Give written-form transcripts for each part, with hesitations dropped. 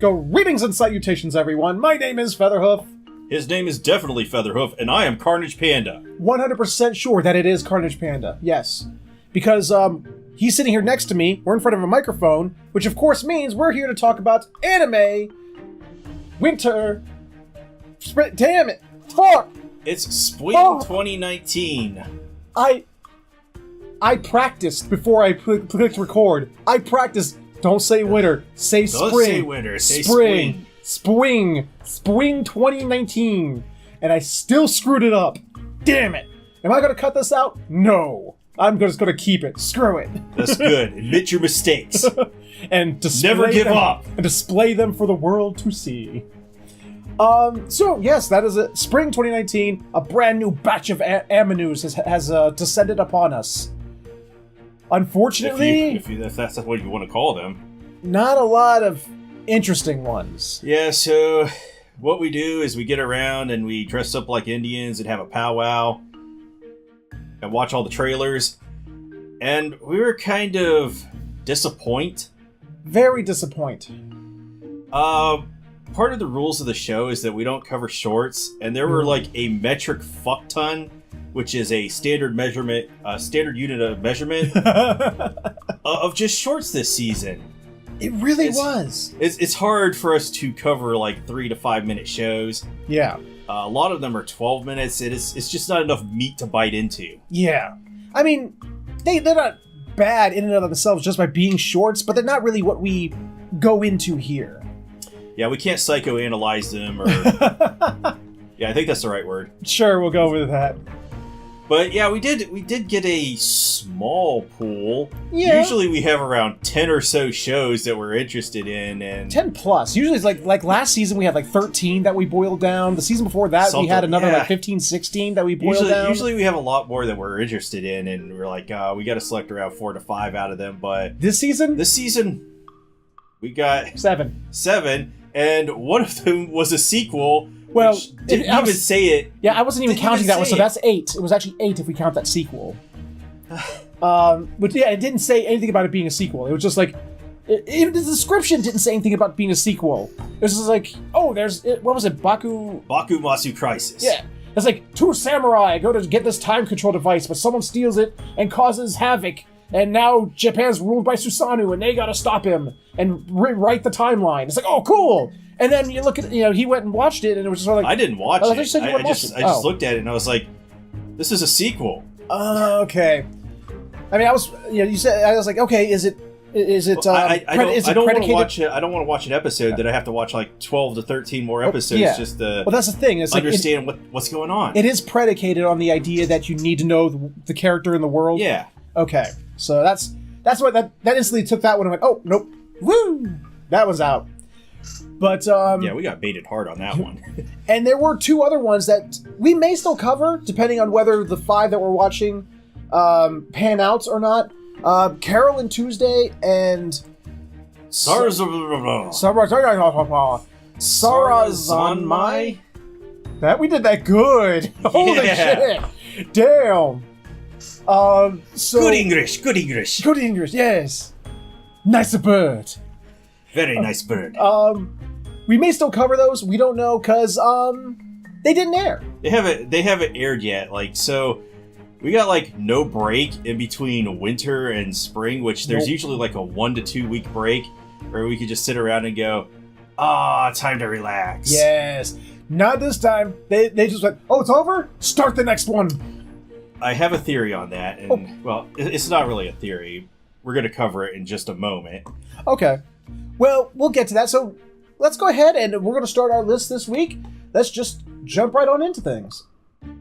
Greetings and salutations, everyone. My name is FeatherHoof. His name is definitely FeatherHoof, and I am CarnagePanda. 100% sure that it is CarnagePanda, yes. Because, he's sitting here next to me, we're in front of a microphone, which of course means we're here to talk about anime, winter, damn it, fuck! It's Spring 2019. I practiced before I clicked record. I practiced, don't say winter, say spring. Don't say winter, say spring. Spring 2019. And I still screwed it up. Damn it. Am I going to cut this out? No. I'm just going to keep it. Screw it. That's good. Admit your mistakes. And never give up. And display them for the world to see. So yes, that is it. Spring 2019. A brand new batch of Aminus has descended upon us. Unfortunately, if that's what you want to call them, not a lot of interesting ones. Yeah, so what we do is we get around and we dress up like Indians and have a powwow and watch all the trailers. And we were kind of disappointed. Very disappointed. Part of the rules of the show is that we don't cover shorts, and there were like a metric fuck ton, which is a standard measurement, standard unit of measurement of just shorts this season. It really was. It's hard for us to cover like 3 to 5 minute shows. Yeah. A lot of them are 12 minutes. It's just not enough meat to bite into. Yeah. I mean, they're not bad in and of themselves just by being shorts, but they're not really what we go into here. Yeah, we can't psychoanalyze them or... Yeah, I think that's the right word. Sure, we'll go with that. But yeah, we did get a small pool. Yeah. Usually we have around 10 or so shows that we're interested in, and 10 plus. Usually it's like last season we had like 13 that we boiled down. The season before that we had another like 15, 16 that we boiled down. Usually we have a lot more that we're interested in, and we're like, we got to select around 4 to 5 out of them. But this season we got 7. And one of them was a sequel. Well, didn't even say it. Yeah, I wasn't even counting that one, so that's 8. It was actually 8 if we count that sequel. But yeah, it didn't say anything about it being a sequel. It was just like, even the description didn't say anything about being a sequel. It was just like, what was it, Baku Masu Crisis. Yeah. It's like, 2 samurai go to get this time control device, but someone steals it and causes havoc. And now Japan's ruled by Susanoo, and they gotta stop him and rewrite the timeline. It's like, oh, cool! And then you look at, he went and watched it, and it was just sort of like... I didn't watch it. I just looked at it, and I was like, this is a sequel. Okay. I mean, you said, I was like, okay, is it I don't want to watch it. I don't want to watch an episode that I have to watch like 12 to 13 more episodes just to well, that's the thing. It's understand what's going on. It is predicated on the idea that you need to know the character in the world. Yeah. Okay. So that's what that instantly took that one and went, oh, nope. Woo! That was out. But, yeah, we got baited hard on that one. And there were 2 other ones that we may still cover, depending on whether the 5 that we're watching pan out or not. Carol and Tuesday and... Sarazanmai? That we did that good. Holy shit. Damn. Good English. Good English, yes. Nice bird. Very nice bird. We may still cover those. We don't know because they didn't air. They haven't aired yet. Like, so we got like no break in between winter and spring, which there's usually like a 1 to 2 week break where we could just sit around and go, time to relax. Yes. Not this time. They just went, it's over? Start the next one. I have a theory on that, and well, it's not really a theory. We're going to cover it in just a moment. Okay. Well, we'll get to that. So let's go ahead, and we're going to start our list this week. Let's just jump right on into things.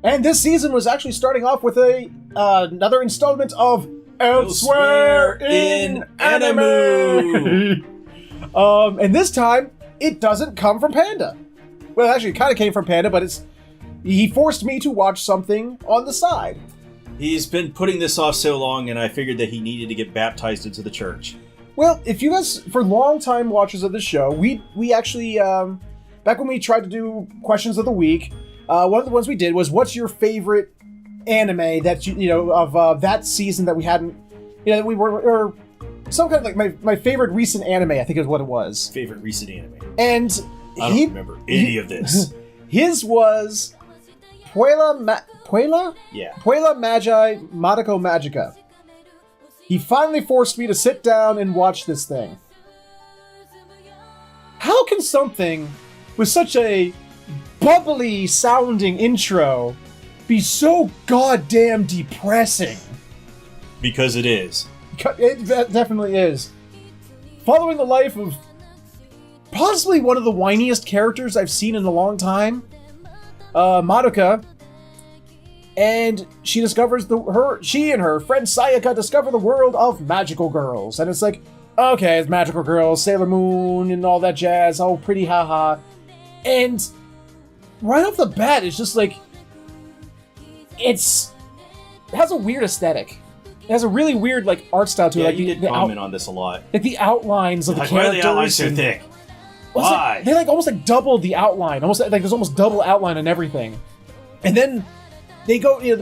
And this season was actually starting off with another installment of Elsewhere in Anime. And this time, it doesn't come from Panda. Well, actually, it kind of came from Panda, but he forced me to watch something on the side. He's been putting this off so long, and I figured that he needed to get baptized into the church. Well, if you guys, for long-time watchers of the show, we actually, back when we tried to do questions of the week, one of the ones we did was, what's your favorite anime that of that season that we hadn't, that we were some kind of like my favorite recent anime, I think is what it was. Favorite recent anime. And I don't remember any of this. His was Puella? Yeah. Puella Magi Madoka Magica. He finally forced me to sit down and watch this thing. How can something with such a bubbly sounding intro be so goddamn depressing? Because it is. It definitely is. Following the life of possibly one of the whiniest characters I've seen in a long time, Madoka, and she discovers she and her friend Sayaka discover the world of magical girls, and it's like, okay, it's magical girls, Sailor Moon, and all that jazz, all pretty haha, and right off the bat, it's just like, it has a weird aesthetic. It has a really weird like art style to it. Yeah, like you did comment on this a lot. Like the outlines of the characters. Why are the outlines so thick? Why? They like almost like doubled the outline. Almost like there's almost double outline on everything. And then they go, the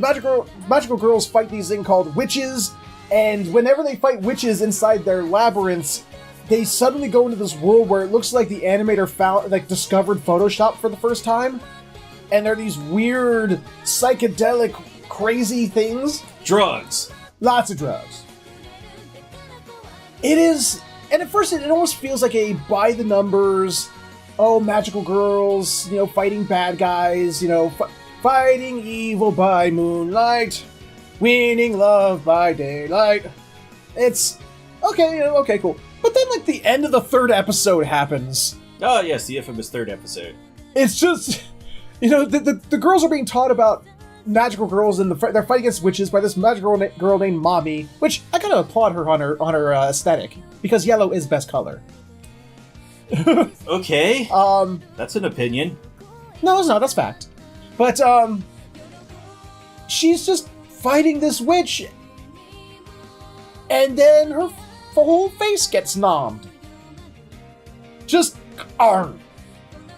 magical girls fight these thing called witches, and whenever they fight witches inside their labyrinths, they suddenly go into this world where it looks like the animator discovered Photoshop for the first time. And they're these weird, psychedelic, crazy things. Drugs. Lots of drugs. It is, and at first it almost feels like a by the numbers, magical girls, fighting bad guys, fighting evil by moonlight, winning love by daylight. It's, okay, cool. But then like the end of the third episode happens. Oh yes, the infamous third episode. It's just, the girls are being taught about magical girls, and they're fighting against witches by this magical girl named Mami, which I gotta applaud her on her aesthetic, because yellow is best color. Okay. That's an opinion. No, it's not. That's fact. But she's just fighting this witch, and then her whole face gets nommed. Just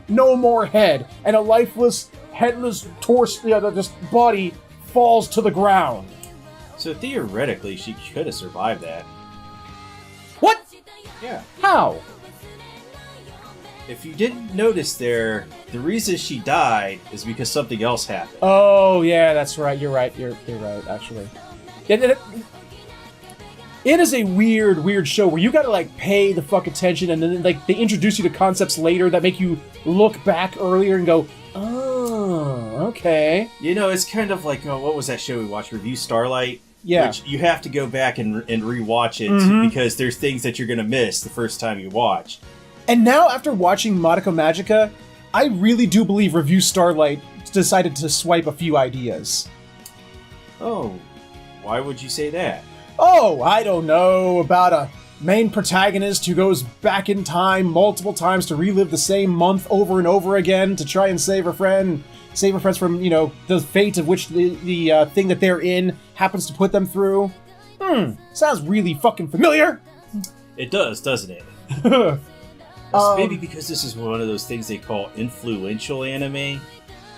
no more head, and a lifeless, headless torso, just body falls to the ground. So theoretically, she could have survived that. What? Yeah. How? If you didn't notice there, the reason she died is because something else happened. Oh yeah, that's right. You're right. You're right. Actually, it is a weird show where you gotta like pay the fuck attention, and then like they introduce you to concepts later that make you look back earlier and go, oh, okay. It's kind of like, what was that show we watched, Review Starlight? Yeah. Which you have to go back and rewatch it because there's things that you're going to miss the first time you watch. And now, after watching Madoka Magica, I really do believe Review Starlight decided to swipe a few ideas. Oh, why would you say that? Oh, I don't know, about a main protagonist who goes back in time multiple times to relive the same month over and over again to try and save her friends from, the fate of which the thing that they're in happens to put them through. Sounds really fucking familiar. It does, doesn't it? Maybe because this is one of those things they call influential anime.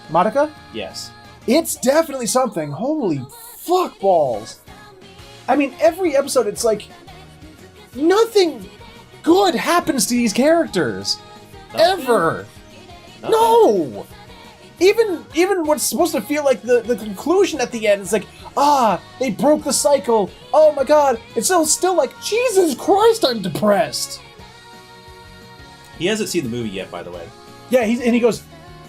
Madoka? Yes. It's definitely something. Holy fuck balls. I mean, every episode it's like, nothing good happens to these characters. Nothing? Ever. Nothing? No! Even what's supposed to feel like the conclusion at the end, it's like, they broke the cycle. Oh my god. It's still like, Jesus Christ, I'm depressed. He hasn't seen the movie yet, by the way. Yeah, he goes,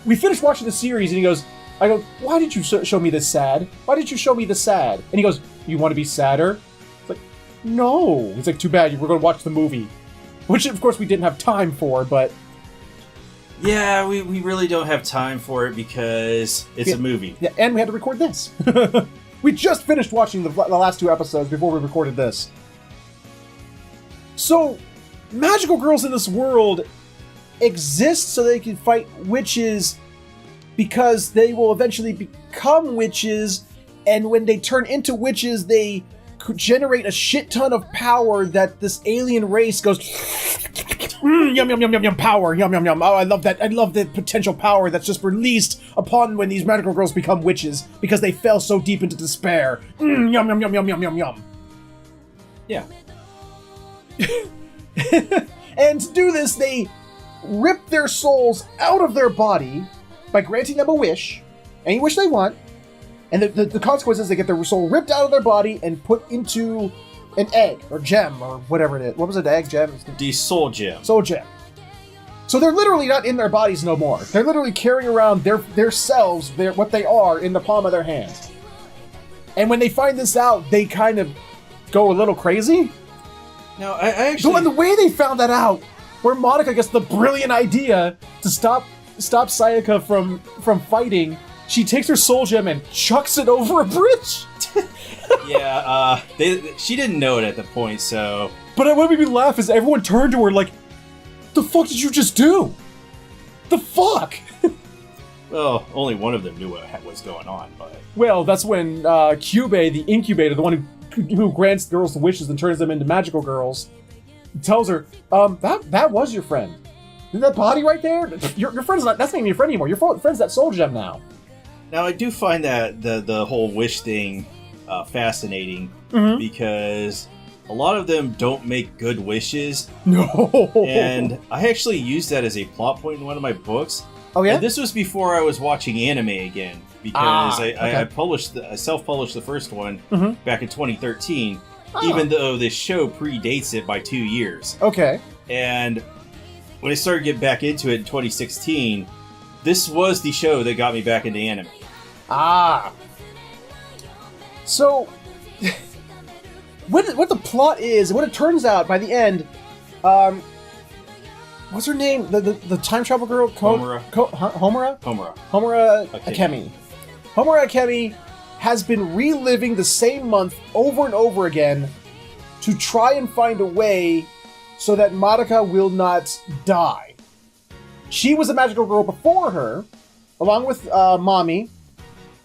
we finished watching the series, and he goes, I go, why did you show me this sad? Why did you show me this sad? And he goes, you want to be sadder? It's like, no. He's like, too bad, we're going to watch the movie. Which, of course, we didn't have time for, but... Yeah, we really don't have time for it because it's a movie. Yeah, and we had to record this. We just finished watching the last two episodes before we recorded this. So, magical girls in this world exist so they can fight witches because they will eventually become witches, and when they turn into witches, they generate a shit ton of power that this alien race goes, yum, yum, yum, yum, yum, power, yum, yum, yum. Oh, I love that. I love the potential power that's just released upon when these magical girls become witches because they fell so deep into despair. Yum, yum, yum, yum, yum, yum, yum. Yeah. And to do this, they rip their souls out of their body by granting them a wish, any wish they want. And the consequence is they get their soul ripped out of their body and put into an egg or gem or whatever it is. What was it? Egg, gem? The soul gem. Soul gem. So they're literally not in their bodies no more. They're literally carrying around their selves, what they are, in the palm of their hands. And when they find this out, they kind of go a little crazy. Now, I actually... So, and the way they found that out, where Monica gets the brilliant idea to stop Sayaka from fighting, she takes her soul gem and chucks it over a bridge. Yeah, she didn't know it at the point, so... But what made me laugh is everyone turned to her like, the fuck did you just do? The fuck? Well, only one of them knew what was going on, but... Well, that's when Kyubey, the incubator, the one who grants girls the wishes and turns them into magical girls, tells her, that was your friend. That body right there? Your friend's not, that's not even your friend anymore. Your friend's that soul gem now. Now, I do find that the whole wish thing fascinating, because a lot of them don't make good wishes. No. And I actually used that as a plot point in one of my books. Oh, yeah? And this was before I was watching anime again, because I self-published the first one back in 2013, even though this show predates it by 2 years. Okay. And when I started getting back into it in 2016, this was the show that got me back into anime. So, what the plot is, what it turns out by the end, what's her name? The time travel girl? Homura. Homura? Homura Akemi. Homura Akemi has been reliving the same month over and over again to try and find a way so that Madoka will not die. She was a magical girl before her, along with Mami,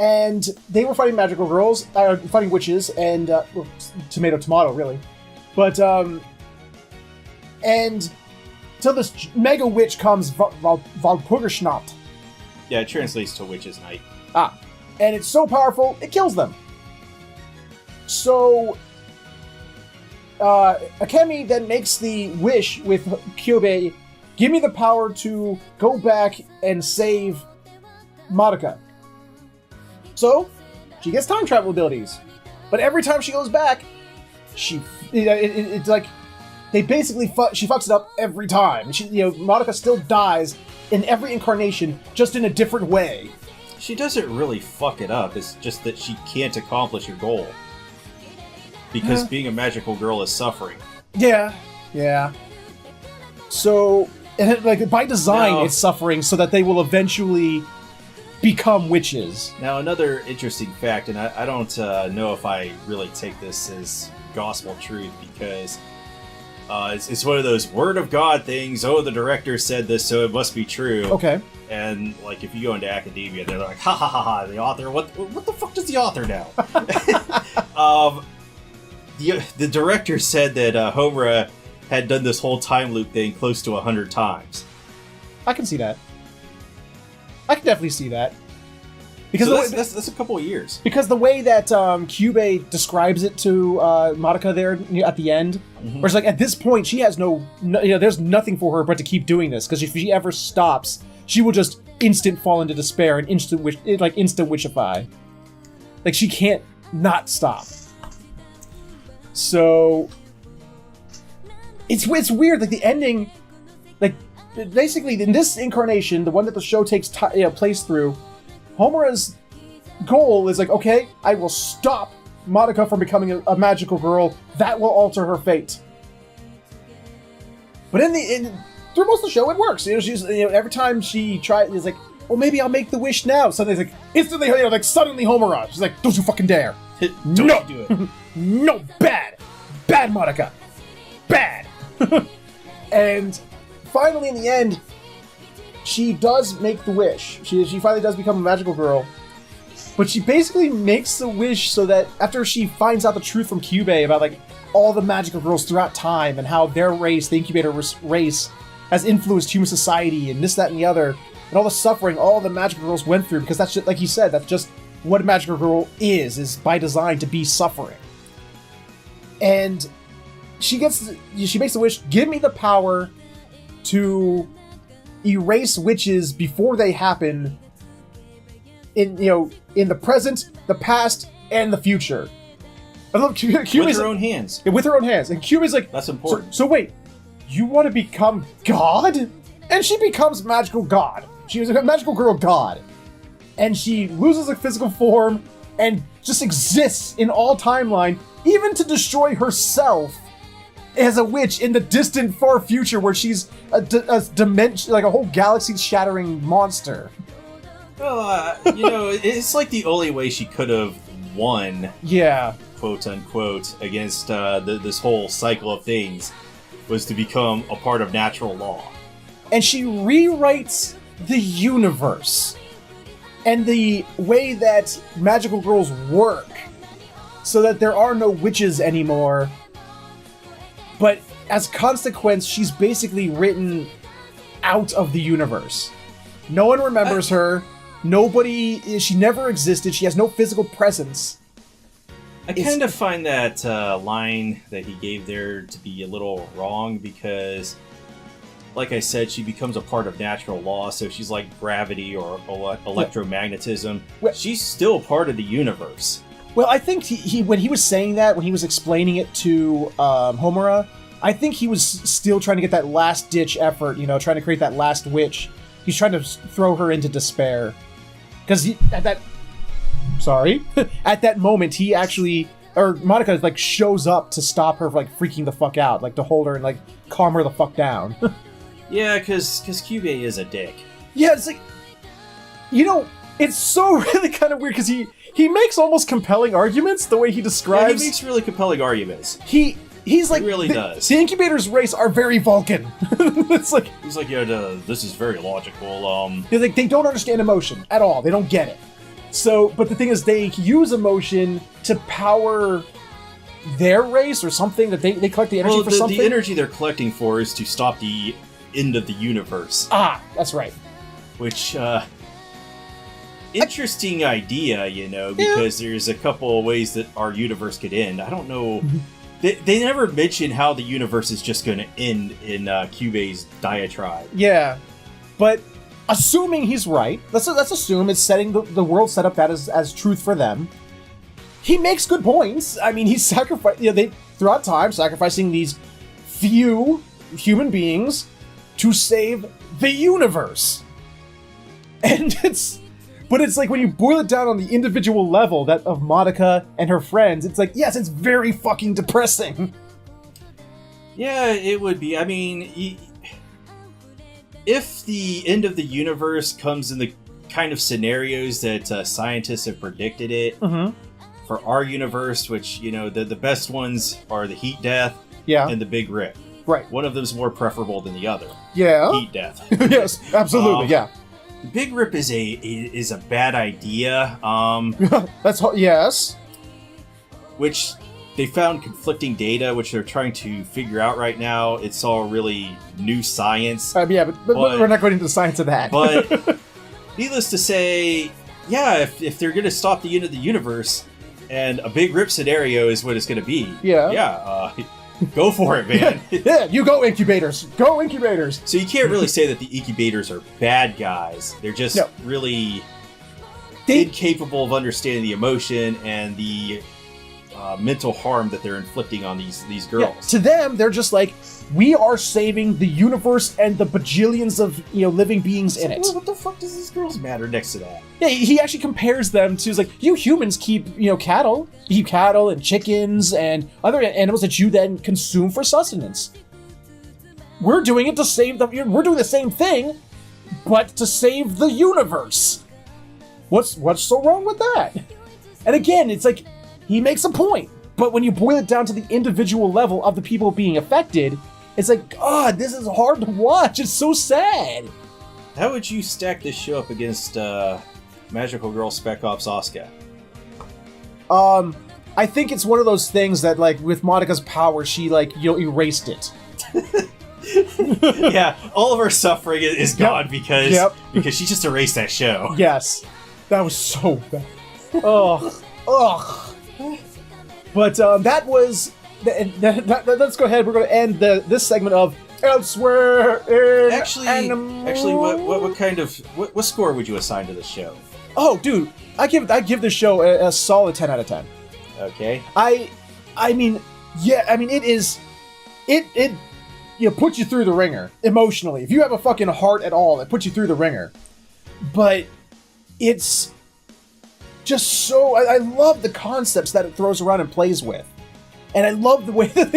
and they were fighting magical girls, fighting witches, and tomato, really. But and until this mega witch comes, Valpurgisnacht. Yeah, it translates to Witch's Night. And it's so powerful, it kills them. So, Akemi then makes the wish with Kyubey, give me the power to go back and save Madoka. So, she gets time travel abilities. But every time she goes back, it's like, they basically, she fucks it up every time. Madoka still dies in every incarnation, just in a different way. She doesn't really fuck it up, it's just that she can't accomplish her goal. Because being a magical girl is suffering. Yeah. So, by design, it's suffering so that they will eventually become witches. Now, another interesting fact, and I don't know if I really take this as gospel truth, because it's one of those word of God things. Oh, the director said this, so it must be true. Okay. And if you go into academia, they're like, ha ha ha ha, the author, what the fuck does the author know? The director said that Homura had done this whole time loop thing close to 100 times. I can see that. I can definitely see that. Because so that's a couple of years. Because the way that Kyubey describes it to Madoka there at the end, where it's like, at this point, she has there's nothing for her but to keep doing this, because if she ever stops, she will just instant fall into despair and instant witchify. Like, she can't not stop. So, it's weird, like, the ending, like, basically, in this incarnation, the one that the show takes place through, Homura's goal is like, okay, I will stop Madoka from becoming a magical girl. That will alter her fate. But through most of the show, it works. She's every time she tries, it's like, well, maybe I'll make the wish now. Suddenly, it's like instantly, suddenly Homura. She's like, don't you fucking dare! Don't do it. No, bad Madoka, bad. And finally, in the end, she does make the wish. She finally does become a magical girl. But she basically makes the wish so that after she finds out the truth from Kyubey about all the magical girls throughout time and how their race, the incubator race, has influenced human society and this, that, and the other, and all the suffering all the magical girls went through, because that's just, like you said, that's just what a magical girl is by design to be suffering. And she makes the wish, give me the power to erase witches before they happen in the present, the past, and the future. I love Kyubey's with her own hands. With her own hands. And Kyubey's like, that's important. So wait, you want to become God? And she becomes magical god. She was a magical girl god. And she loses a physical form and just exists in all timeline, even to destroy herself as a witch in the distant far future where she's a dimension, like a whole galaxy-shattering monster. Well, it's like the only way she could have won. Yeah. Quote unquote, against this whole cycle of things was to become a part of natural law. And she rewrites the universe and the way that magical girls work so that there are no witches anymore. But as consequence, she's basically written out of the universe. No one remembers her. She never existed. She has no physical presence. I kind of find that line that he gave there to be a little wrong because, like I said, she becomes a part of natural law, so she's like gravity or electromagnetism. Well, she's still part of the universe. Well, I think he when he was saying that, when he was explaining it to Homura, I think he was still trying to get that last-ditch effort, trying to create that last witch. He's trying to throw her into despair. Because at that moment, he actually, or Monica, like, shows up to stop her from, like, freaking the fuck out, like, to hold her and, like, calm her the fuck down. Yeah, because Kyubey is a dick. Yeah, it's like, it's so really kind of weird, because he makes almost compelling arguments, the way he describes. Yeah, he makes really compelling arguments. He's like, he really does. The Incubator's race are very Vulcan. It's like, he's like, yeah, this is very logical. They don't understand emotion at all. They don't get it. So, but the thing is, they use emotion to power their race or something, that they collect the energy for something. The energy they're collecting for is to stop the end of the universe. Ah, that's right. Which, interesting idea, because there's a couple of ways that our universe could end. I don't know. They never mention how the universe is just going to end in Kyubey's diatribe. Yeah, but assuming he's right, let's assume it's setting the world set up that as truth for them. He makes good points. I mean, he's throughout time sacrificing these few human beings to save the universe. And it's like when you boil it down on the individual level that of Monica and her friends, it's like, yes, it's very fucking depressing. Yeah, it would be. I mean, if the end of the universe comes in the kind of scenarios that scientists have predicted it, for our universe, which, the best ones are the heat death and the big rip. Right. One of them's more preferable than the other. Yeah. Heat death. Yes, absolutely, yeah. Big Rip is a bad idea. Yes. Which they found conflicting data, which they're trying to figure out right now. It's all really new science. But we're not going into the science of that. But needless to say, yeah, if they're going to stop the end of the universe, and a Big Rip scenario is what it's going to be. Yeah. Go for it, man. Yeah, you go Incubators. Go Incubators. So you can't really say that the Incubators are bad guys. They're just really incapable of understanding the emotion and the mental harm that they're inflicting on these girls. Yeah, to them, they're just like, we are saving the universe and the bajillions of living beings in it. Well, what the fuck does these girls matter next to that? Yeah, he actually compares them to, he's like, you humans keep cattle. You keep cattle and chickens and other animals that you then consume for sustenance. We're doing it to save them. We're doing the same thing, but to save the universe. What's so wrong with that? And again, it's like, he makes a point, but when you boil it down to the individual level of the people being affected, it's like, God, this is hard to watch. It's so sad. How would you stack this show up against Magical Girl Spec Ops Asuka? I think it's one of those things that, like, with Monica's power, she, erased it. Yeah, all of her suffering is gone because she just erased that show. Yes. That was so bad. Ugh. But that was let's go ahead. We're going to end this segment of Elsewhere in Actually, what score would you assign to the show? Oh, dude, I give this show a solid 10 out of 10. Okay. I mean, it is, it puts you through the ringer emotionally. If you have a fucking heart at all, it puts you through the ringer. But it's just so, I love the concepts that it throws around and plays with. And I love the way that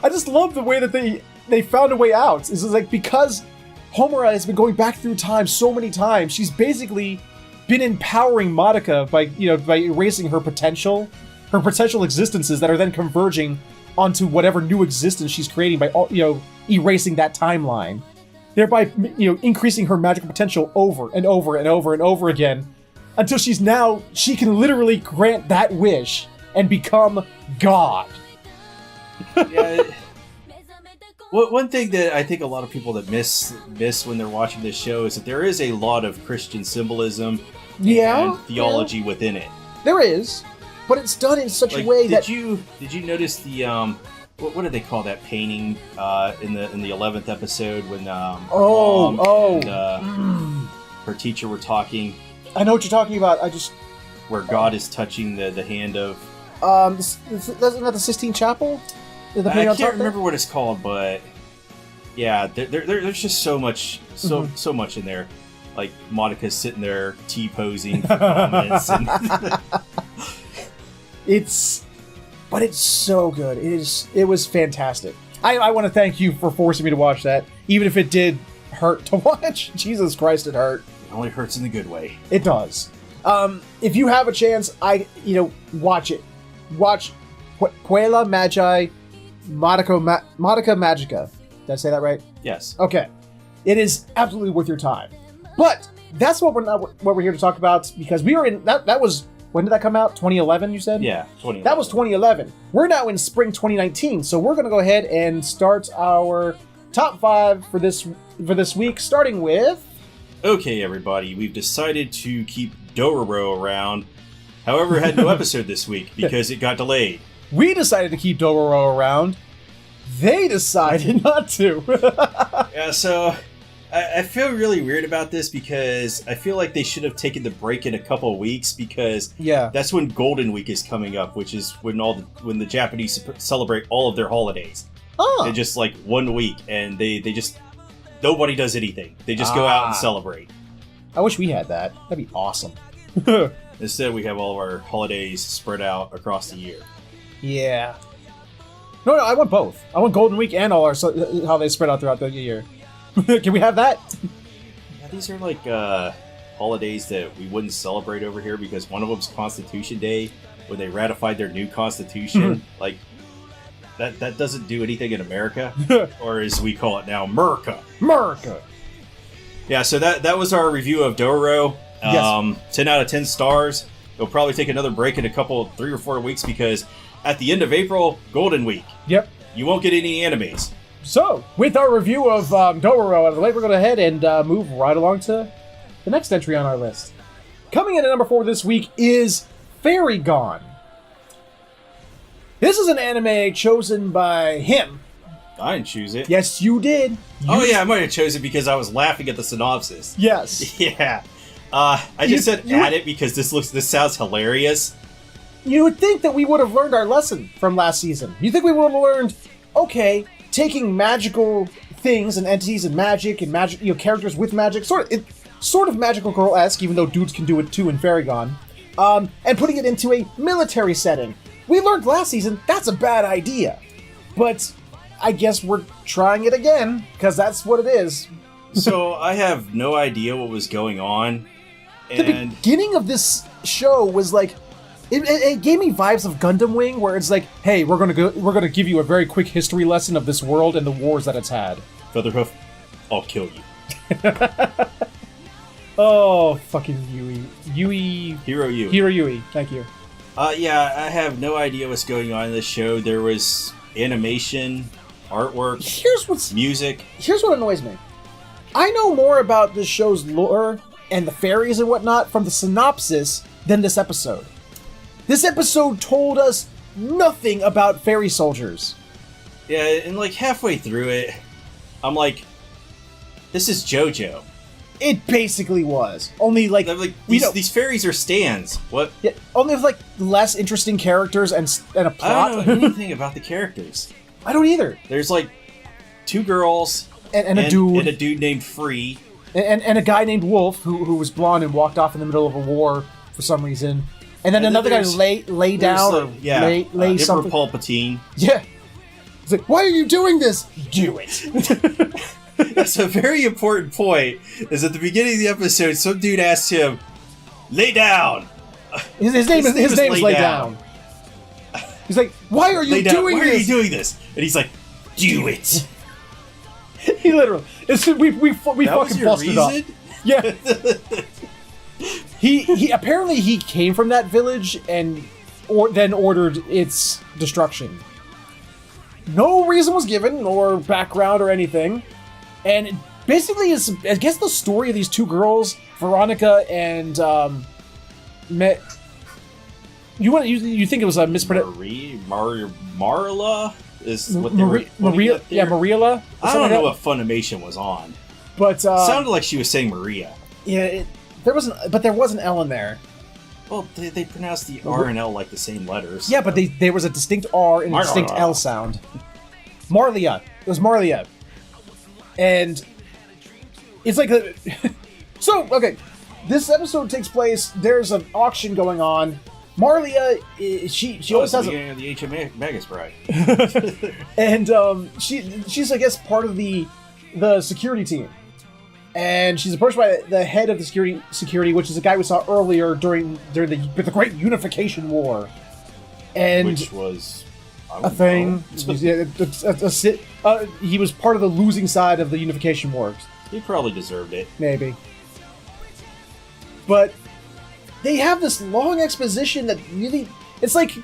I just love the way that they found a way out. It's like, because Homura has been going back through time so many times, she's basically been empowering Madoka by erasing her potential existences that are then converging onto whatever new existence she's creating by erasing that timeline, thereby increasing her magical potential over and over and over and over again, until she can literally grant that wish and become God. Yeah. One thing that I think a lot of people that miss when they're watching this show is that there is a lot of Christian symbolism and theology within it. There is, but it's done in such a way that... Did you notice the what do they call that painting in the 11th episode when her teacher were talking? I know what you're talking about. Where God is touching the hand of... Isn't that the Sistine Chapel? I can't remember what it's called, but yeah, there's just so much in there. Like Monica's sitting there T-posing for comments. It's so good. It was fantastic. I want to thank you for forcing me to watch that, even if it did hurt to watch. Jesus Christ, it hurt. It only hurts in the good way. It does. If you have a chance, watch it. Watch Puella Magi Madoka Magica. Did I say that right? Yes. Okay. It is absolutely worth your time. But that's what we're here to talk about, because we were in that was, when did that come out? 2011, you said? Yeah, 2011. That was 2011. We're now in spring 2019, so we're going to go ahead and start our top 5 for this week, starting with... Okay, everybody, we've decided to keep Dororo around. However, had no episode this week because it got delayed. We decided to keep Dororo around. They decided not to. Yeah, so I feel really weird about this because I feel like they should have taken the break in a couple of weeks, because that's when Golden Week is coming up, which is when the Japanese celebrate all of their holidays. Oh. And just like 1 week, and they just, nobody does anything. They just go out and celebrate. I wish we had that. That'd be awesome. Instead, we have all of our holidays spread out across the year. Yeah. No, I want both. I want Golden Week and all our holidays spread out throughout the year. Can we have that? Yeah, these are like holidays that we wouldn't celebrate over here, because one of them's Constitution Day, when they ratified their new constitution. Like, that doesn't do anything in America, or as we call it now, Merca. Yeah, so that was our review of Dororo. Yes. 10 out of 10 stars. We'll probably take another break in 3 or 4 weeks, because at the end of April, Golden Week. Yep. You won't get any animes. So, with our review of Dororo out of the way, we're going to head and move right along to the next entry on our list. Coming in at number 4 this week is Fairy Gone. This is an anime chosen by him. I didn't choose it. Yes, you did. I might have chosen it because I was laughing at the synopsis. Yes. Yeah. I just said add it because this sounds hilarious. You would think that we would have learned our lesson from last season. You think we would have learned, okay, taking magical things and entities and magic, characters with magic, sort of Magical Girl-esque, even though dudes can do it too in Fairy Gone, and putting it into a military setting. We learned last season that's a bad idea, but I guess we're trying it again because that's what it is. So I have no idea what was going on. The beginning of this show was like, it gave me vibes of Gundam Wing, where it's like, hey, we're gonna give you a very quick history lesson of this world and the wars that it's had. FeatherHoof, I'll kill you. Oh, fucking Yui. Hero Yui. Hero Yui. Thank you. Yeah, I have no idea what's going on in this show. There was animation, artwork, music. Here's what annoys me. I know more about this show's lore and the fairies and whatnot from the synopsis than this episode. This episode told us nothing about fairy soldiers. Yeah, and like halfway through it, I'm like, this is JoJo. It basically was. Only like these fairies are stands. What? Yeah, only with like less interesting characters and a plot. I don't know anything about the characters. I don't either. There's like 2 girls and a dude and a dude named Free and a guy named Wolf who was blonde and walked off in the middle of a war for some reason. And then another guy lay down or lay Emperor something. Palpatine. Yeah. It's like, why are you doing this? Do it. That's a very important point. Is at the beginning of the episode, some dude asks him, "Lay down." His name is Lay Down. He's like, why are you doing this? Why are you doing this? And he's like, do it. He literally. We fucking busted up. Yeah. He apparently he came from that village and then ordered its destruction. No reason was given or background or anything, and it basically is I guess the story of these 2 girls, Veronica and you think it was a mispronunciation? Marla is what Maria. Yeah, Mariela. I don't know what Funimation was on, but sounded like she was saying Maria. Yeah, there was an L in there. Well, they pronounced the R and L like the same letters. Yeah, but there was a distinct R and a distinct L sound. Marlia. It was Marlia. And it's like so, okay. This episode takes place, there's an auction going on. Marlia, she always has the HM Magus Bride. And she's I guess part of the security team. And she's approached by the head of the security, which is a guy we saw earlier during the Great Unification War, and which was a thing. He was part of the losing side of the Unification War. He probably deserved it, maybe. But they have this long exposition that really, it's like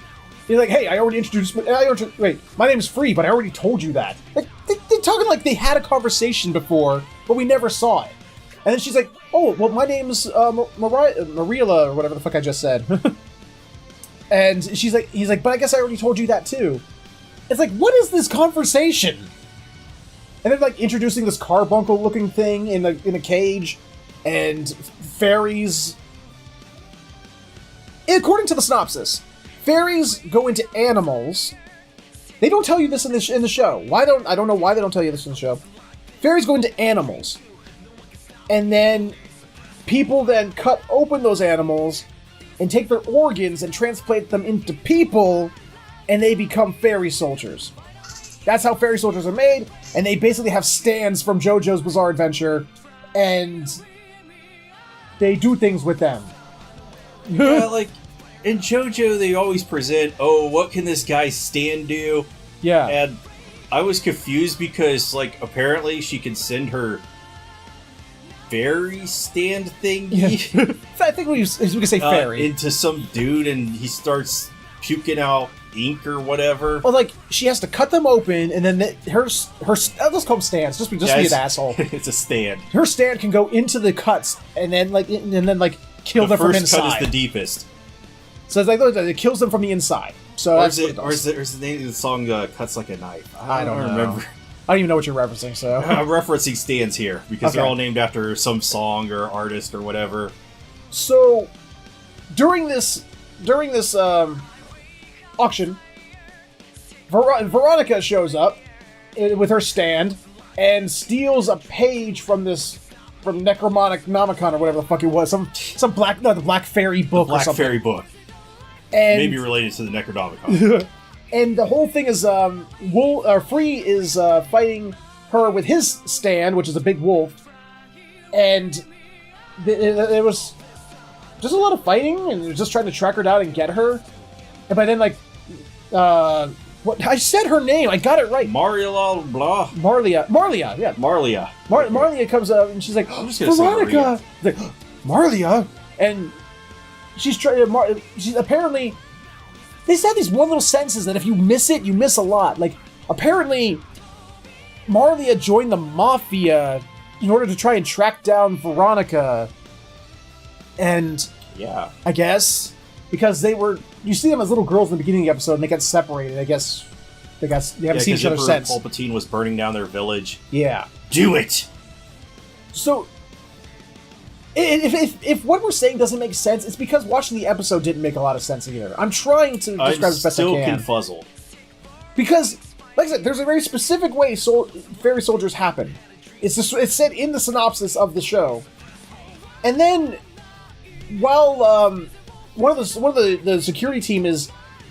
you're like, hey, I already introduced. Wait, my name is Free, but I already told you that. Like they're talking like they had a conversation before, but we never saw it. And then she's like, oh, well, my name's Mariela, or whatever the fuck I just said. And he's like, but I guess I already told you that too. It's like, what is this conversation? And then like introducing this carbuncle looking thing in a cage, and fairies. According to the synopsis, fairies go into animals. They don't tell you this in the show. I don't know why they don't tell you this in the show. Fairies go into animals, and then people then cut open those animals and take their organs and transplant them into people, and they become fairy soldiers. That's how fairy soldiers are made, and they basically have stands from JoJo's Bizarre Adventure, and they do things with them. Yeah, like in JoJo, they always present, oh, what can this guy's stand do? Yeah. And I was confused because, like, apparently she can send her fairy stand thingy. Yeah. I think we could say fairy. Into some dude, and he starts puking out ink or whatever. Well, like, she has to cut them open, and then her let's call them stands, just be an asshole. It's a stand. Her stand can go into the cuts, and then kill them from inside. The first cut is the deepest. So it's like it kills them from the inside. So or is the name of the song "Cuts Like a Knife"? I don't remember. I don't even know what you're referencing. So I'm referencing stands here because they're all named after some song or artist or whatever. So during this auction, Veronica shows up with her stand and steals a page from Necronomicon or whatever the fuck it was, the Black Fairy book or something. Black Fairy book. And maybe related to the Necronomicon. And the whole thing is, Free is fighting her with his stand, which is a big wolf, and it was just a lot of fighting, and was just trying to track her down and get her. And by then, what I said her name, I got it right. Marlia, blah. Marlia, yeah. Marlia. Marlia comes up and she's like, I'm just gonna Veronica. Like, Marlia, and she's trying. She's apparently. They said these one little sentences that if you miss it, you miss a lot. Like, apparently, Marlia joined the Mafia in order to try and track down Veronica. And, yeah, I guess, because you see them as little girls in the beginning of the episode, and they get separated. I guess they haven't seen each other since. Palpatine was burning down their village. Yeah. Do it! So, if what we're saying doesn't make sense, it's because watching the episode didn't make a lot of sense either. I'm trying to describe as best I can. I'm still confuzzled. Because, like I said, there's a very specific way fairy soldiers happen. It's said in the synopsis of the show. And then, while one of the security team is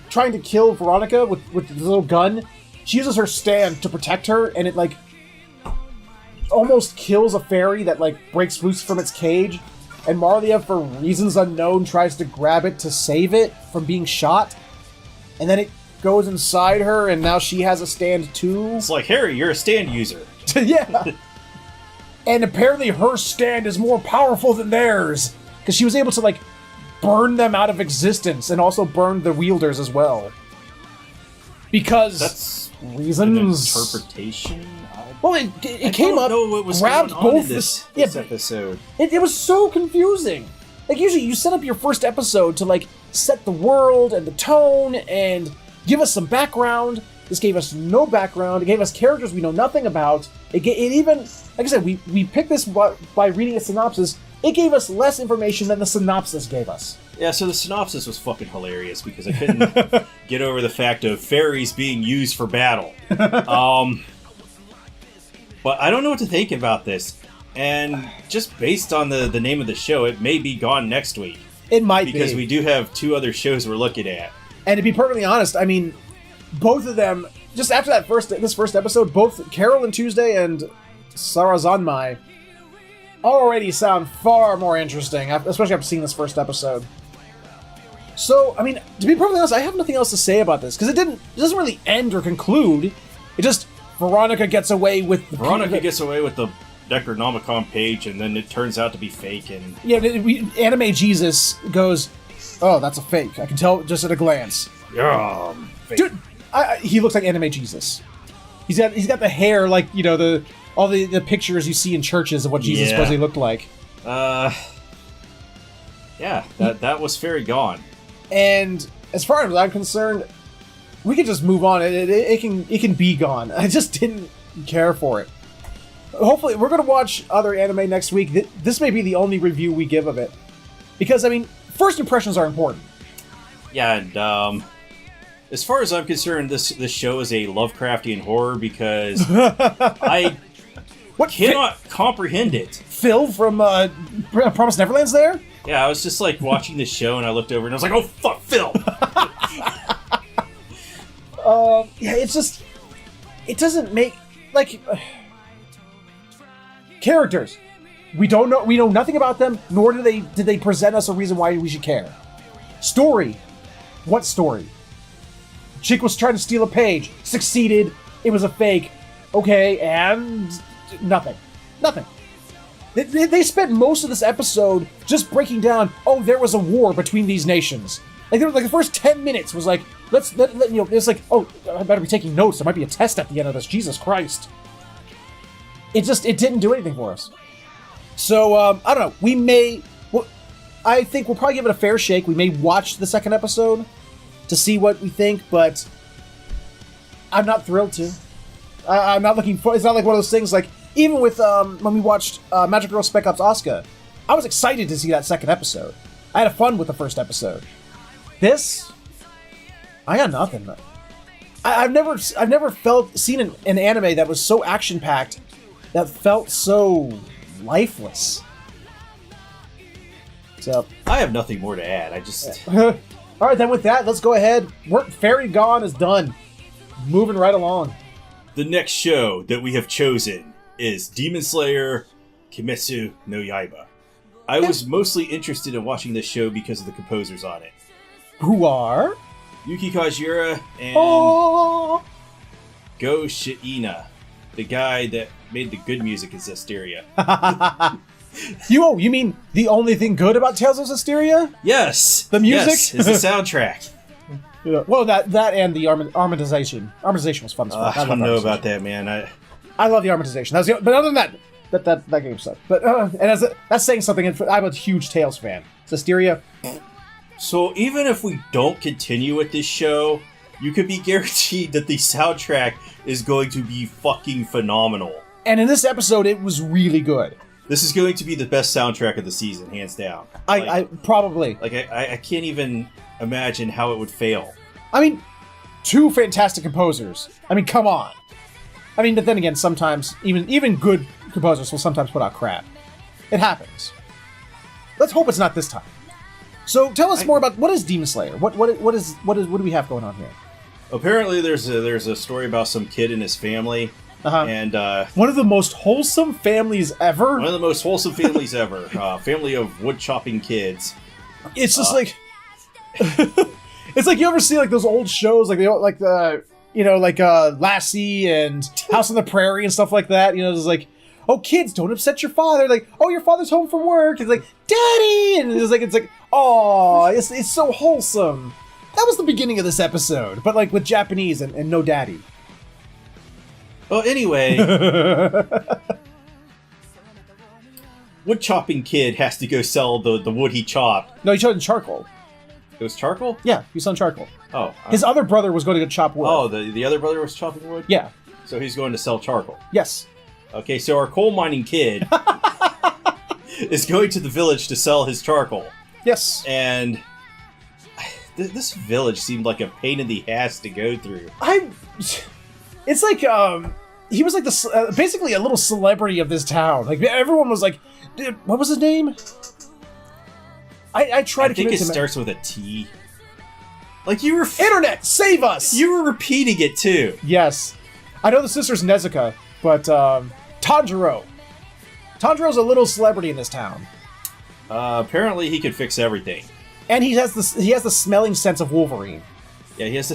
trying to kill Veronica with the little gun, she uses her stand to protect her, and it like almost kills a fairy that like breaks loose from its cage. And Marlia, for reasons unknown, tries to grab it to save it from being shot. And then it goes inside her, and now she has a stand too. It's like, Harry, you're a stand user. Yeah. And apparently her stand is more powerful than theirs, because she was able to like burn them out of existence and also burn the wielders as well. Because that's reasons. An interpretation. Well, it came up, what was grabbed going on both in this episode. It was so confusing. Like usually, you set up your first episode to like set the world and the tone and give us some background. This gave us no background. It gave us characters we know nothing about. It even, like I said, we picked this by reading a synopsis. It gave us less information than the synopsis gave us. Yeah, so the synopsis was fucking hilarious because I couldn't get over the fact of fairies being used for battle. But I don't know what to think about this. And just based on the name of the show, it may be gone next week. It might be. Because we do have 2 other shows we're looking at. And to be perfectly honest, I mean, both of them, just after this first episode, both Carol and Tuesday and Sarazanmai already sound far more interesting, especially after seeing this first episode. So, I mean, to be perfectly honest, I have nothing else to say about this, because it doesn't really end or conclude. It just, Veronica gets away with the Necronomicon page, and then it turns out to be fake, and... Yeah, Anime Jesus goes, oh, that's a fake. I can tell just at a glance. Yeah, fake. Dude, he looks like Anime Jesus. He's got the hair like, you know, all the pictures you see in churches of what Jesus supposedly looked like. Yeah, that was fairy gone. And as far as I'm concerned, we can just move on. It can be gone. I just didn't care for it. Hopefully, we're going to watch other anime next week. This may be the only review we give of it. Because, I mean, first impressions are important. Yeah, and as far as I'm concerned, this show is a Lovecraftian horror because I cannot comprehend it. Phil from Promised Neverland's there? Yeah, I was just like watching this show and I looked over and I was like, oh, fuck, Phil! Yeah, it's just... It doesn't make... Like... characters. We know nothing about them, nor did they present us a reason why we should care. Story. What story? Chick was trying to steal a page. Succeeded. It was a fake. Okay, and... Nothing. Nothing. They spent most of this episode just breaking down, oh, there was a war between these nations. Like the first 10 minutes was like, let's you know, it's like, oh, I better be taking notes. There might be a test at the end of this. Jesus Christ. It didn't do anything for us. So, I don't know. I think we'll probably give it a fair shake. We may watch the second episode to see what we think, but I'm not thrilled to. I'm not looking for... It's not like one of those things like... Even with, when we watched Magic Girl Spec Ops Asuka, I was excited to see that second episode. I had fun with the first episode. This... I got nothing. I've never seen an anime that was so action-packed, that felt so lifeless. So... I have nothing more to add. I just... Alright, then with that, let's go ahead. Fairy Gone is done. Moving right along. The next show that we have chosen is Demon Slayer Kimetsu no Yaiba. I was mostly interested in watching this show because of the composers on it. Who are? Yuki Kajiura and Go Shiina, the guy that made the good music in Zestiria. You mean the only thing good about Tales of Zestiria? Yes! The music? Yes, it's the soundtrack. Yeah. Well, that and the armatization. Armatization was fun as fuck. I don't know about that, man. I love the armatization. But other than that game sucked. But and that's saying something. I'm a huge Tales fan. Zestiria, So even if we don't continue with this show, you could be guaranteed that the soundtrack is going to be fucking phenomenal. And in this episode, it was really good. This is going to be the best soundtrack of the season, hands down. I probably. I can't even imagine how it would fail. I mean, two fantastic composers. I mean, come on. I mean, but then again, sometimes even good composers will sometimes put out crap. It happens. Let's hope it's not this time. So tell us more about what is Demon Slayer? What do we have going on here? Apparently, there's a story about some kid and his family, and one of the most wholesome families ever. One of the most wholesome families ever. Family of wood chopping kids. It's just like it's like you ever see like those old shows like Lassie and House on the Prairie and stuff like that. You know, it's like, oh, kids, don't upset your father. Like, oh, your father's home from work. It's like, Daddy, and it's like, oh, it's so wholesome. That was the beginning of this episode, but like with Japanese and no daddy. Well, anyway, wood chopping kid has to go sell the wood he chopped. No, he chopped in charcoal. It was charcoal? Yeah, he was on charcoal. Oh. His other brother was going to go chop wood. Oh, the other brother was chopping wood? Yeah. So he's going to sell charcoal. Yes. Okay, so our coal mining kid is going to the village to sell his charcoal. Yes. And this village seemed like a pain in the ass to go through. It's like, he was like basically a little celebrity of this town. Like, everyone was like, dude, what was his name? I tried to convince him. I think it starts with a T. Like, you were... Internet, save us! You were repeating it, too. Yes. I know the sister's Nezuka, but, Tanjiro. Tanjiro's a little celebrity in this town. Apparently he could fix everything. And he has the smelling sense of Wolverine. Yeah, he has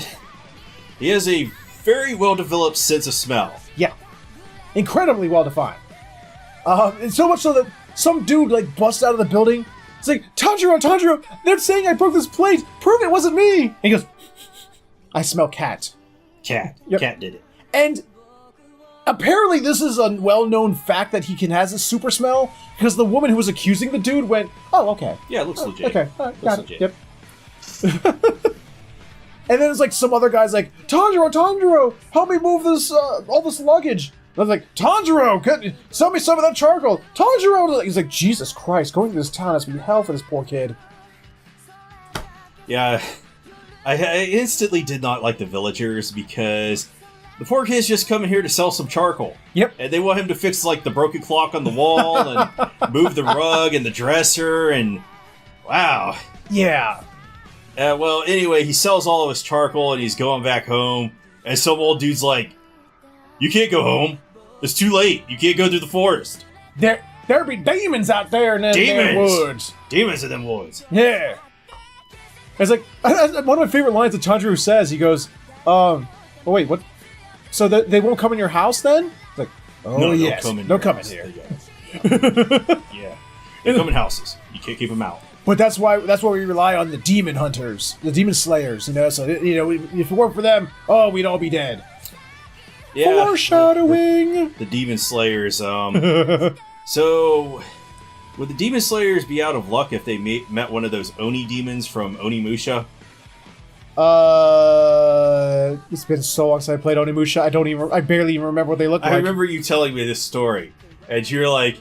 a very well-developed sense of smell. Yeah. Incredibly well-defined. And so much so that some dude, like, busts out of the building. It's like, Tanjiro, they're saying I broke this plate. Prove it wasn't me. And he goes, I smell cat. Cat. Yep. Cat did it. And apparently this is a well-known fact that he has a super smell, because the woman who was accusing the dude went, oh, okay. Yeah, it looks legit. Okay, all right, got it. Legit. Yep. And then it's like some other guy's like, Tanjiro, help me move this, all this luggage. And I was like, Tanjiro, sell me some of that charcoal. Tanjiro! He's like, Jesus Christ, going to this town has to be hell for this poor kid. Yeah, I instantly did not like the villagers because the poor kid's just coming here to sell some charcoal. Yep. And they want him to fix, like, the broken clock on the wall and move the rug and the dresser and... Wow. Yeah. Well, anyway, he sells all of his charcoal and he's going back home. And some old dude's like, you can't go home. It's too late. You can't go through the forest. There be demons out there in them woods. Demons in them woods. Yeah. It's like, one of my favorite lines that Tanjiro says, he goes, oh wait, what? So they won't come in your house then? It's like, oh no, yes, they'll come in here. Yeah. They come in houses. You can't keep them out. But that's why we rely on the demon hunters, the demon slayers, you know. So if it weren't for them, we'd all be dead. Yeah. Foreshadowing. The demon slayers. So would the demon slayers be out of luck if they met one of those Oni demons from Onimusha? It's been so long since I played Onimusha. I barely even remember what they look like. I remember you telling me this story, and you're like,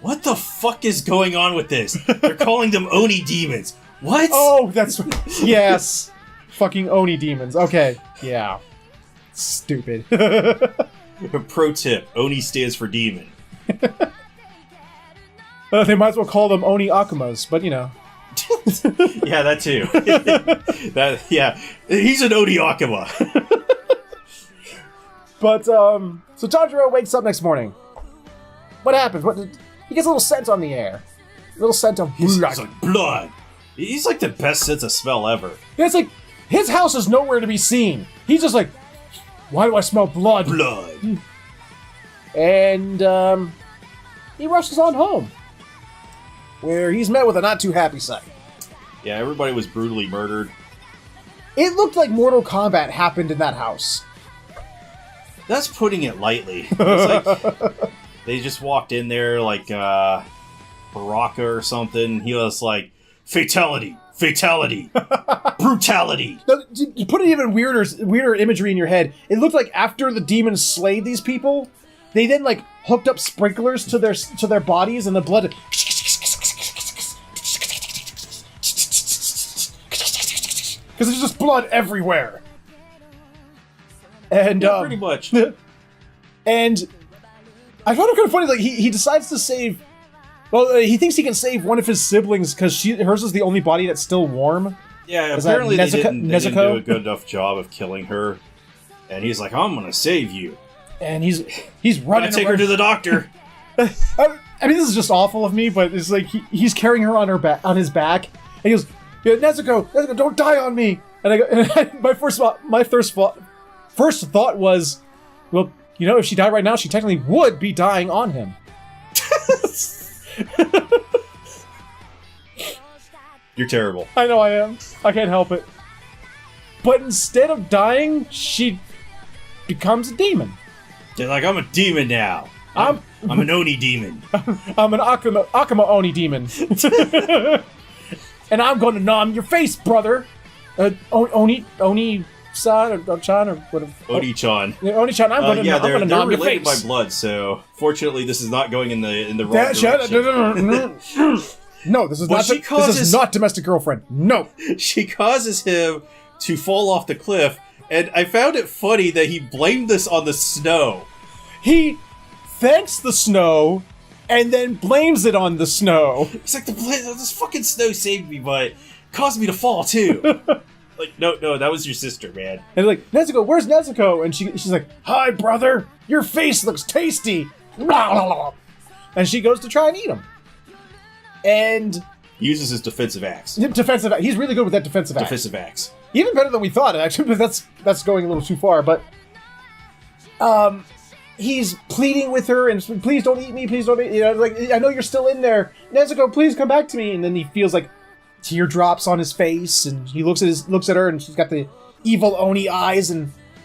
what the fuck is going on with this? They're calling them Oni demons. What? Oh, that's... Yes. Fucking Oni demons. Okay. Yeah. Stupid. Pro tip, Oni stands for demon. They might as well call them Oni Akumas, but you know. Yeah, that too. Yeah. He's an Oni Akuma. But, so Tanjiro wakes up next morning. What happens? He gets a little scent on the air. A little scent of blood. He's like, blood. He's like the best sense of smell ever. Yeah, it's like, his house is nowhere to be seen. He's just like, why do I smell blood? Blood. And, he rushes on home, where he's met with a not too happy sight. Yeah, everybody was brutally murdered. It looked like Mortal Kombat happened in that house. That's putting it lightly. It's like, they just walked in there like Baraka or something. He was like, fatality, fatality, brutality. Now, you put an even weirder imagery in your head. It looked like after the demons slayed these people, they then like hooked up sprinklers to their bodies, and the blood. Because there's just blood everywhere. And Yeah, pretty much. And I found it kind of funny. Like he decides to save. Well, he thinks he can save one of his siblings because hers is the only body that's still warm. Yeah, Is apparently that they didn't do Nezuko? a good enough job of killing her. And he's like, I'm gonna save you. And he's I'm running. gonna take her to the doctor. I mean, this is just awful of me, but it's like he's carrying her on his back, and he goes, yeah, Nezuko, don't die on me. And I go, and my first thought was, well, you know, if she died right now, she technically would be dying on him. You're terrible. I know I am. I can't help it. But instead of dying, she becomes a demon. They're like, I'm a demon now. I'm an Oni demon. I'm an Akuma Oni demon. And I'm going to nom your face, brother. Oni-san or Chan or whatever. Oni-chan. Oni-chan, I'm going to nom your they're face. related by blood, so fortunately this is not going in the wrong direction. No, this is Well, this is not domestic girlfriend. No. She causes him to fall off the cliff, and I found it funny that he blamed this on the snow. He thanks the snow and then blames it on the snow. It's like, this fucking snow saved me, but caused me to fall too. Like, no, that was your sister, man. And like, Nezuko, where's Nezuko? And she's like, hi, brother, your face looks tasty. And she goes to try and eat him. And He uses his defensive axe. defensive. He's really good with that defensive axe. Defensive axe. Even better than we thought, actually. But that's going a little too far. But he's pleading with her and please don't eat me. Please don't eat. You know, like I know you're still in there, Nezuko. Please come back to me. And then he feels like teardrops on his face, and he looks at her, and she's got the evil Oni eyes,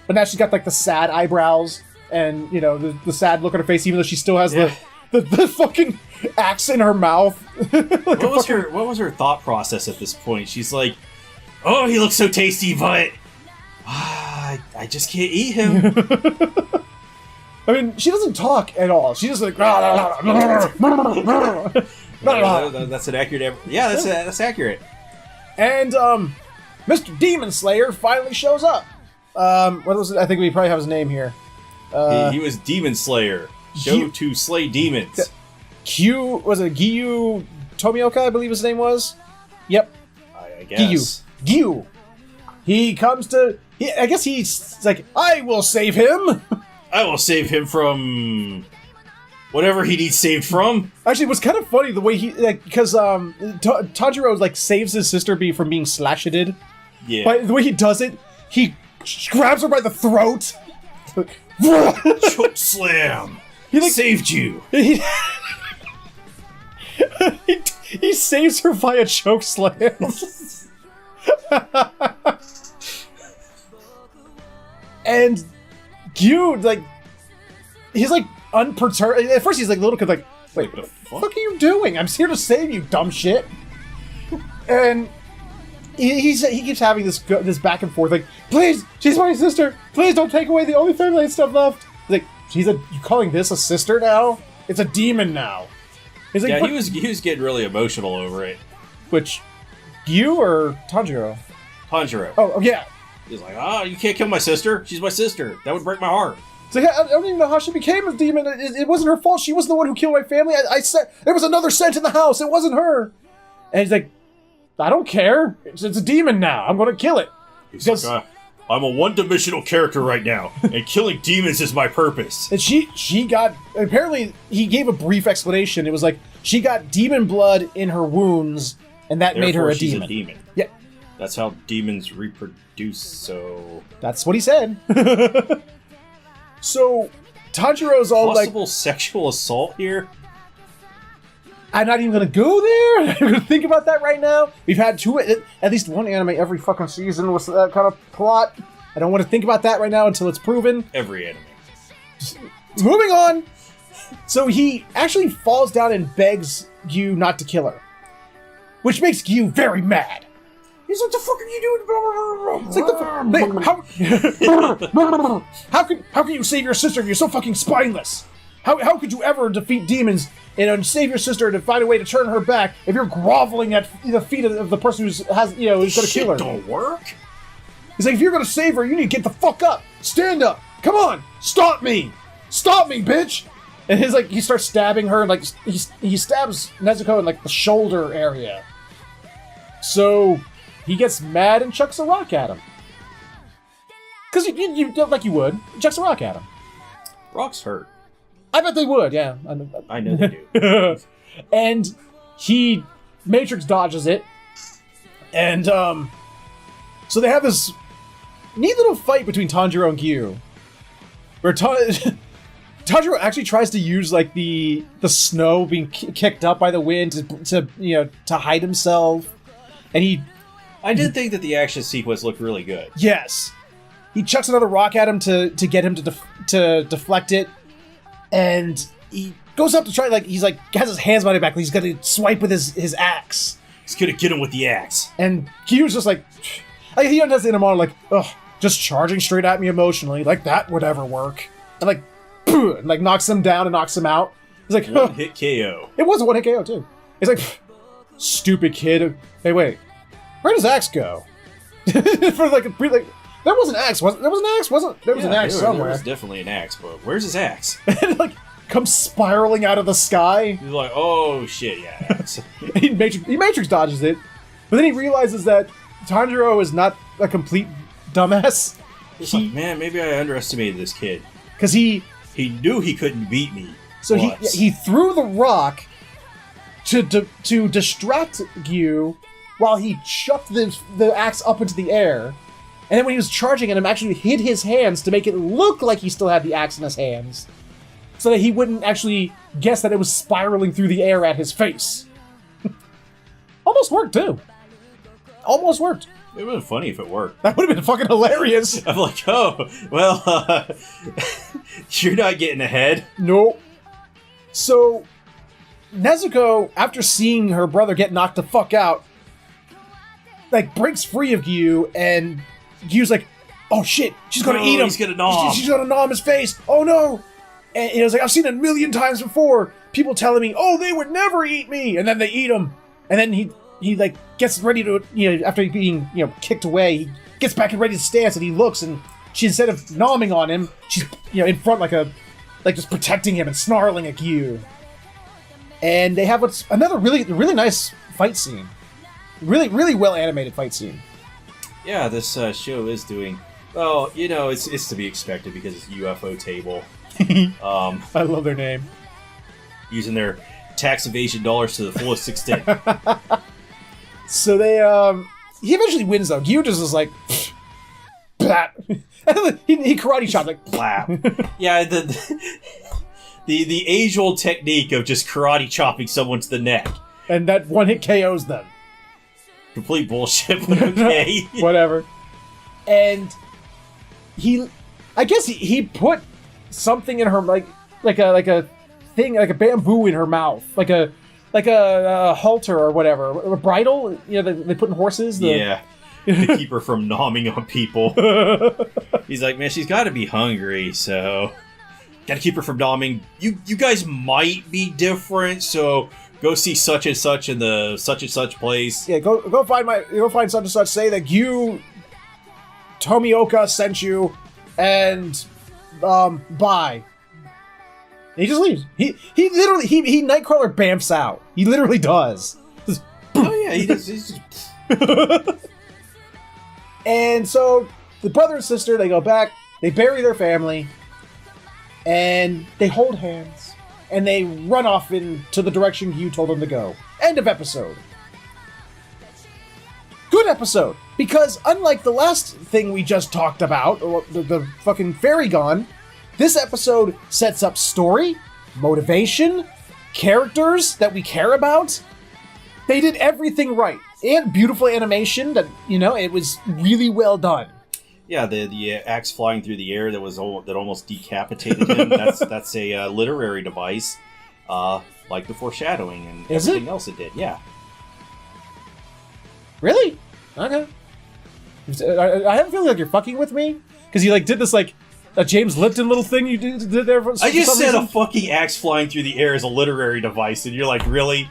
but now she's got like the sad eyebrows, and you know the sad look on her face, even though she still has the fucking axe in her mouth. What was her thought process at this point? She's like, oh, he looks so tasty, but I just can't eat him. I mean, she doesn't talk at all. She's just like, That's an accurate. Yeah, that's accurate. And Mr. Demon Slayer finally shows up. What was it? I think we probably have his name here. He was Demon Slayer. Go to slay demons. Giyu Tomioka, I believe his name was? Yep. I guess. Giyu. He comes to... I guess he's like, I will save him! I will save him from... whatever he needs saved from. Actually, it was kind of funny the way he... because Tanjiro, like, saves his sister from being slashed. Yeah. But the way he does it, he grabs her by the throat. Choke slam! He like, saved you! He saves her via choke slam. And Gyu, like, he's like unperturbed. At first, he's like a little like, wait, what the fuck are you doing? I'm here to save you, dumb shit. And he keeps having this back and forth, like, please, she's my sister. Please don't take away the only family stuff left. He's like, you calling this a sister now? It's a demon now. He's like, yeah, he was getting really emotional over it. Which, Gyu or Tanjiro? Tanjiro. Oh, yeah. He's like, you can't kill my sister. She's my sister. That would break my heart. It's like, I don't even know how she became a demon. It wasn't her fault. She wasn't the one who killed my family. I said there was another scent in the house. It wasn't her. And he's like, I don't care. It's a demon now. I'm going to kill it. He's like, I'm a one-dimensional character right now, and killing demons is my purpose. And she got... Apparently, he gave a brief explanation. It was like, she got demon blood in her wounds, and that made her a demon. She's a demon. Yeah. That's how demons reproduce, so... That's what he said. So, Tanjiro's all like... Possible sexual assault here? I'm not even going to go there. I'm going to think about that right now. We've had at least one anime every fucking season with that kind of plot. I don't want to think about that right now until it's proven. Every anime. Moving on. So he actually falls down and begs you not to kill her. which makes Gyu very mad. He's like, the fuck are you doing? It's like, how can you save your sister if you're so fucking spineless? How could you ever defeat demons and save your sister and find a way to turn her back if you're groveling at the feet of the person who's going to kill her? Don't work. He's like, if you're going to save her, you need to get the fuck up. Stand up. Come on. Stop me, bitch. And he starts stabbing her, and like he stabs Nezuko in like the shoulder area. So he gets mad and chucks a rock at him. Because you like you would. He chucks a rock at him. Rocks hurt. I bet they would, yeah. I know they do. And he Matrix dodges it. And so they have this neat little fight between Tanjiro and Gyu. Where Tanjiro actually tries to use like the snow being kicked up by the wind to hide himself. And I did think that the action sequence looked really good. Yes. He chucks another rock at him to get him to deflect it. And he goes up to try, has his hands behind his back, he's gonna swipe with his axe. He's gonna get him with the axe. And Gyu's just he does the Inamon, ugh, just charging straight at me emotionally, like that would ever work. And and knocks him down and knocks him out. He's like, one hit KO. It was a one hit KO too. He's like, stupid kid. Hey, wait, where does axe go? There was an axe, wasn't there? Was an axe, wasn't there? Was an axe somewhere. There was definitely an axe, but where's his axe? And comes spiraling out of the sky. He's like, oh shit, yeah, axe. he Matrix dodges it, but then he realizes that Tanjiro is not a complete dumbass. He's like, man, maybe I underestimated this kid. Because he knew he couldn't beat me. So he threw the rock to distract Gyu while he chucked the axe up into the air. And then when he was charging at him, actually hid his hands to make it look like he still had the axe in his hands. So that he wouldn't actually guess that it was spiraling through the air at his face. Almost worked, too. Almost worked. It would have been funny if it worked. That would have been fucking hilarious. I'm like, oh, well, you're not getting ahead. Nope. So, Nezuko, after seeing her brother get knocked the fuck out, breaks free of Gyu, and Gyu's like, oh shit, she's gonna eat him. He's gonna gnaw. She's gonna gnaw him his face. Oh no. And he was like, I've seen it a million times before. People telling me, oh, they would never eat me. And then they eat him. And then he gets ready to, after being, kicked away, he gets back and ready to stance, and he looks, and she, instead of nomming on him, she's, in front just protecting him and snarling at Gyu. And they have another really, really nice fight scene. Really, really well animated fight scene. Yeah, this show is doing well. It's to be expected because it's UFO Table. I love their name. Using their tax evasion dollars to the fullest extent. So they he eventually wins though. Gyu just is like, blah. he karate chops like blah. Yeah, the age-old technique of just karate chopping someone to the neck. And that one hit KOs them. Complete bullshit, but okay. Whatever. And I guess he put something in her like a thing, like a bamboo in her mouth, like a halter or whatever, a bridle. They put in horses. Yeah, to keep her from nomming on people. He's like, man, she's got to be hungry, so gotta keep her from nomming. You guys might be different, so go see such and such in the such and such place. Yeah, go find such and such. Say that Tomioka sent you, and bye. And he just leaves. He literally Nightcrawler bamfs out. He literally does. Just, oh yeah, he does. He's just... And so the brother and sister, they go back. They bury their family, and they hold hands, and they run off into the direction you told them to go. End of episode. Good episode, because unlike the last thing we just talked about, or the fucking fairy gone, this episode sets up story, motivation, characters that we care about. They did everything right. And beautiful animation that, it was really well done. Yeah, the axe flying through the air that almost decapitated him, that's a literary device, like the foreshadowing and everything else it did, yeah. Really? Okay. I have a feeling like you're fucking with me because you like did this like a James Lipton little thing you did there. For I just said reason. a fucking axe flying through the air is a literary device, and you're like, really?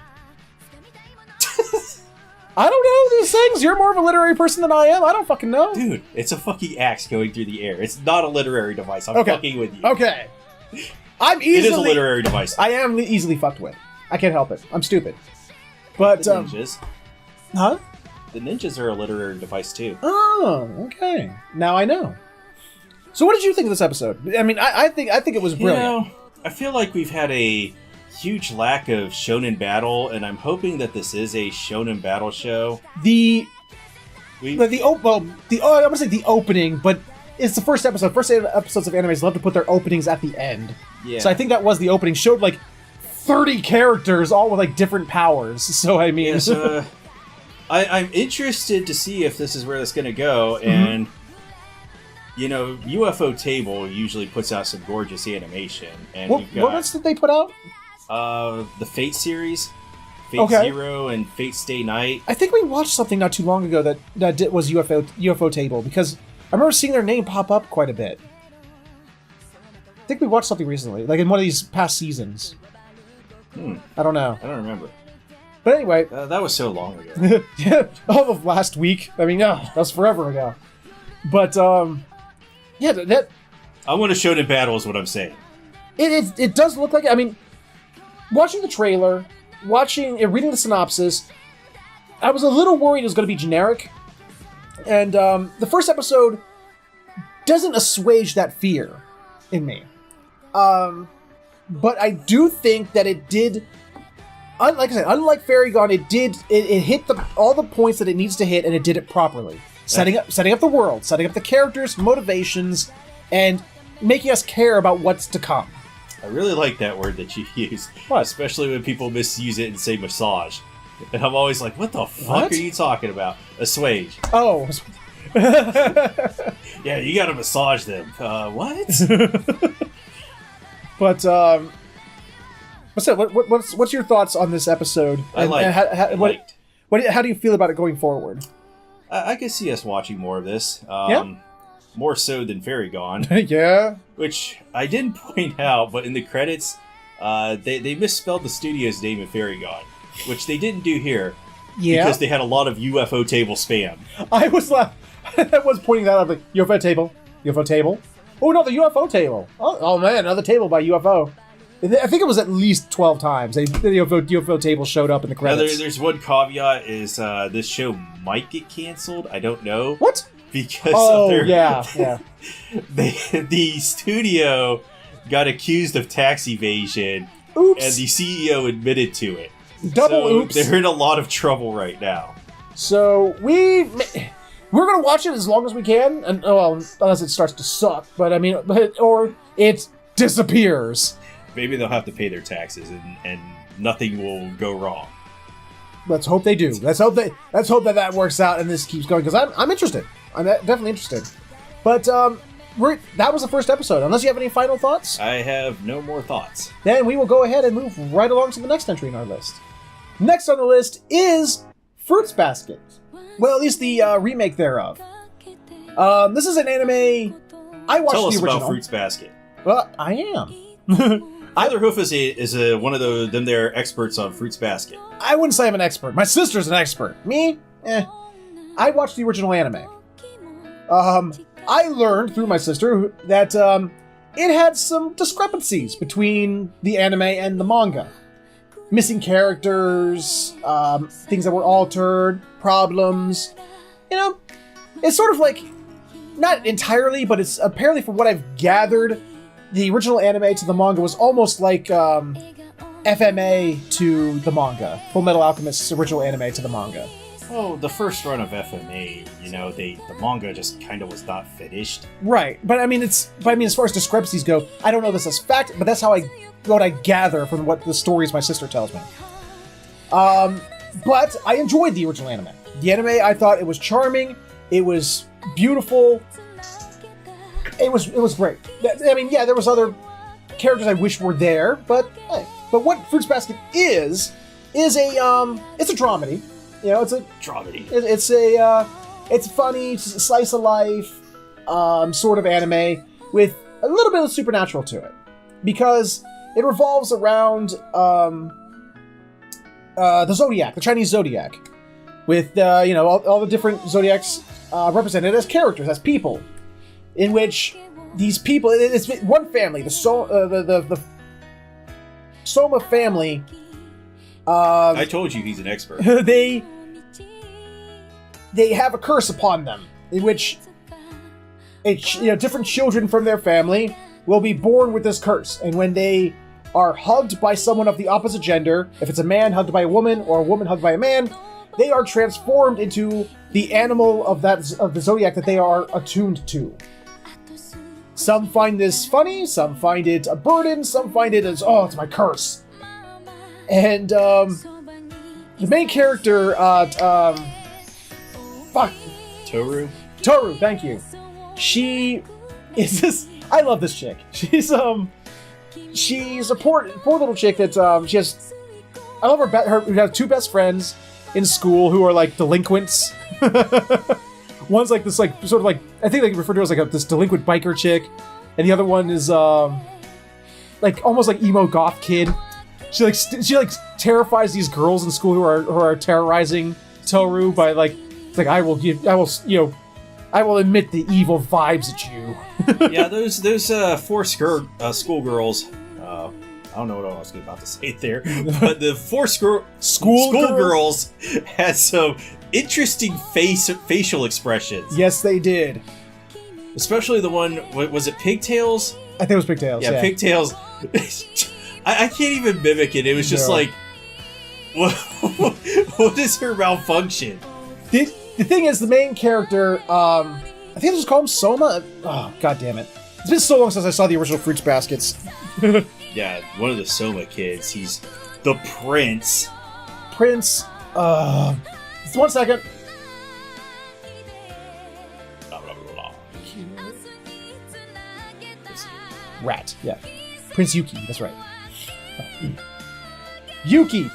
I don't know these things. You're more of a literary person than I am. I don't fucking know. Dude, it's a fucking axe going through the air. It's not a literary device. I'm Okay. fucking with you. Okay. I'm easily. It is a literary device. I am easily fucked with. I can't help it. I'm stupid. But the ninjas. Huh? The ninjas are a literary device too. Oh, okay. Now I know. So, what did you think of this episode? I mean, I think it was brilliant. You know, I feel like we've had a huge lack of shonen battle, and I'm hoping that this is a shonen battle show. I'm gonna say the opening, but it's the first episode. First episodes of animes love to put their openings at the end. Yeah. So I think that was the opening. Showed like 30 characters, all with like different powers. So I mean, I'm interested to see if this is where it's going to go, and you know, UFO Table usually puts out some gorgeous animation, and what else did they put out? The Fate series, Fate Okay. Zero and Fate Stay Night. I think we watched something not too long ago that was UFO Table because I remember seeing their name pop up quite a bit. I think we watched something recently, like in one of these past seasons. I don't know. I don't remember. But anyway. That was so long ago. Yeah, all of last week. I mean, no, that was forever ago. But, yeah, that... I want to show the battle is what I'm saying. It does look like... I mean, watching the trailer, reading the synopsis, I was a little worried it was going to be generic. And the first episode doesn't assuage that fear in me. But I do think that it did... Like I said, unlike Fairy Gone, it hit all the points that it needs to hit, and it did it properly. Setting up the world, setting up the characters, motivations, and making us care about what's to come. I really like that word that you use. What? Especially when people misuse it and say massage. And I'm always like, what the fuck are you talking about? Assuage. Oh. Yeah, you gotta massage them. What? But, what's your thoughts on this episode? How do you feel about it going forward? I could see us watching more of this. Yeah. More so than Fairy Gone. Yeah. Which I didn't point out, but in the credits, they misspelled the studio's name in Fairy Gone, which they didn't do here. Yeah. Because they had a lot of UFO Table spam. I was pointing that out, like, UFO Table. UFO Table. Oh, no, the UFO Table. Oh man, another table by UFO. I think it was at least 12 times the UFO Table showed up in the credits. Now, there's one caveat is this show might get canceled. I don't know. What? Because the studio got accused of tax evasion. Oops. And the CEO admitted to it. Double oops. They're in a lot of trouble right now. So we're gonna watch it as long as we can, and unless it starts to suck. But I mean, or it disappears. Maybe they'll have to pay their taxes, and nothing will go wrong. Let's hope they do. Let's hope that works out and this keeps going, because I'm interested. I'm definitely interested. But that was the first episode. Unless you have any final thoughts, I have no more thoughts. then we will go ahead and move right along to the next entry in our list. Next on the list is Fruits Basket. Well, at least the remake thereof. This is an anime. I watched Tell us the original. about Fruits Basket. Well, I am. FeatherHoof is one of them. They're experts on Fruits Basket. I wouldn't say I'm an expert. My sister's an expert. Me? I watched the original anime. I learned through my sister that it had some discrepancies between the anime and the manga. Missing characters, things that were altered, problems. You know, it's sort of like, not entirely, but it's apparently, from what I've gathered, the original anime to the manga was almost like FMA to the manga. Full Metal Alchemist's original anime to the manga. Oh, the first run of FMA, the manga just kind of was not finished. Right, but I mean, as far as discrepancies go, I don't know this as fact, but that's what I gather from what the stories my sister tells me. But I enjoyed the original anime. The anime, I thought it was charming. It was beautiful. It was great. I mean, yeah, there was other characters I wish were there, but hey. But what Fruits Basket is it's a dramedy. You know, it's a Dramedy. it's funny, it's a slice of life, sort of anime with a little bit of supernatural to it, because it revolves around the zodiac, the Chinese zodiac, with all the different zodiacs represented as characters, as people, in which these people, it's one family, the Soma family. I told you he's an expert. They have a curse upon them, in which different children from their family will be born with this curse, and when they are hugged by someone of the opposite gender, if it's a man hugged by a woman or a woman hugged by a man, they are transformed into the animal of the zodiac that they are attuned to. Some find this funny, some find it a burden, some find it as, oh, it's my curse. And the main character, Toru, thank you. She is this. I love this chick. She's a poor little chick that she has. I love her. We have two best friends in school who are like delinquents. One's like this, like sort of like, I think they refer to her as like this delinquent biker chick, and the other one is like almost like emo goth kid. She terrifies these girls in school who are terrorizing Toru by like, it's like I will emit the evil vibes at you. Yeah, those four schoolgirls. I don't know what I was about to say there, but the four schoolgirls had some interesting facial expressions. Yes, they did. Especially the one, was it Pigtails? I think it was Pigtails. Yeah. Pigtails. I can't even mimic it. It was just like, what is her malfunction? The thing is, the main character, I think I'll just call him Soma. Oh, god damn it. It's been so long since I saw the original Fruits Baskets. Yeah, one of the Soma kids. He's the prince. Prince, 1 second. Rat, yeah. Prince Yuki, that's right. Yuki!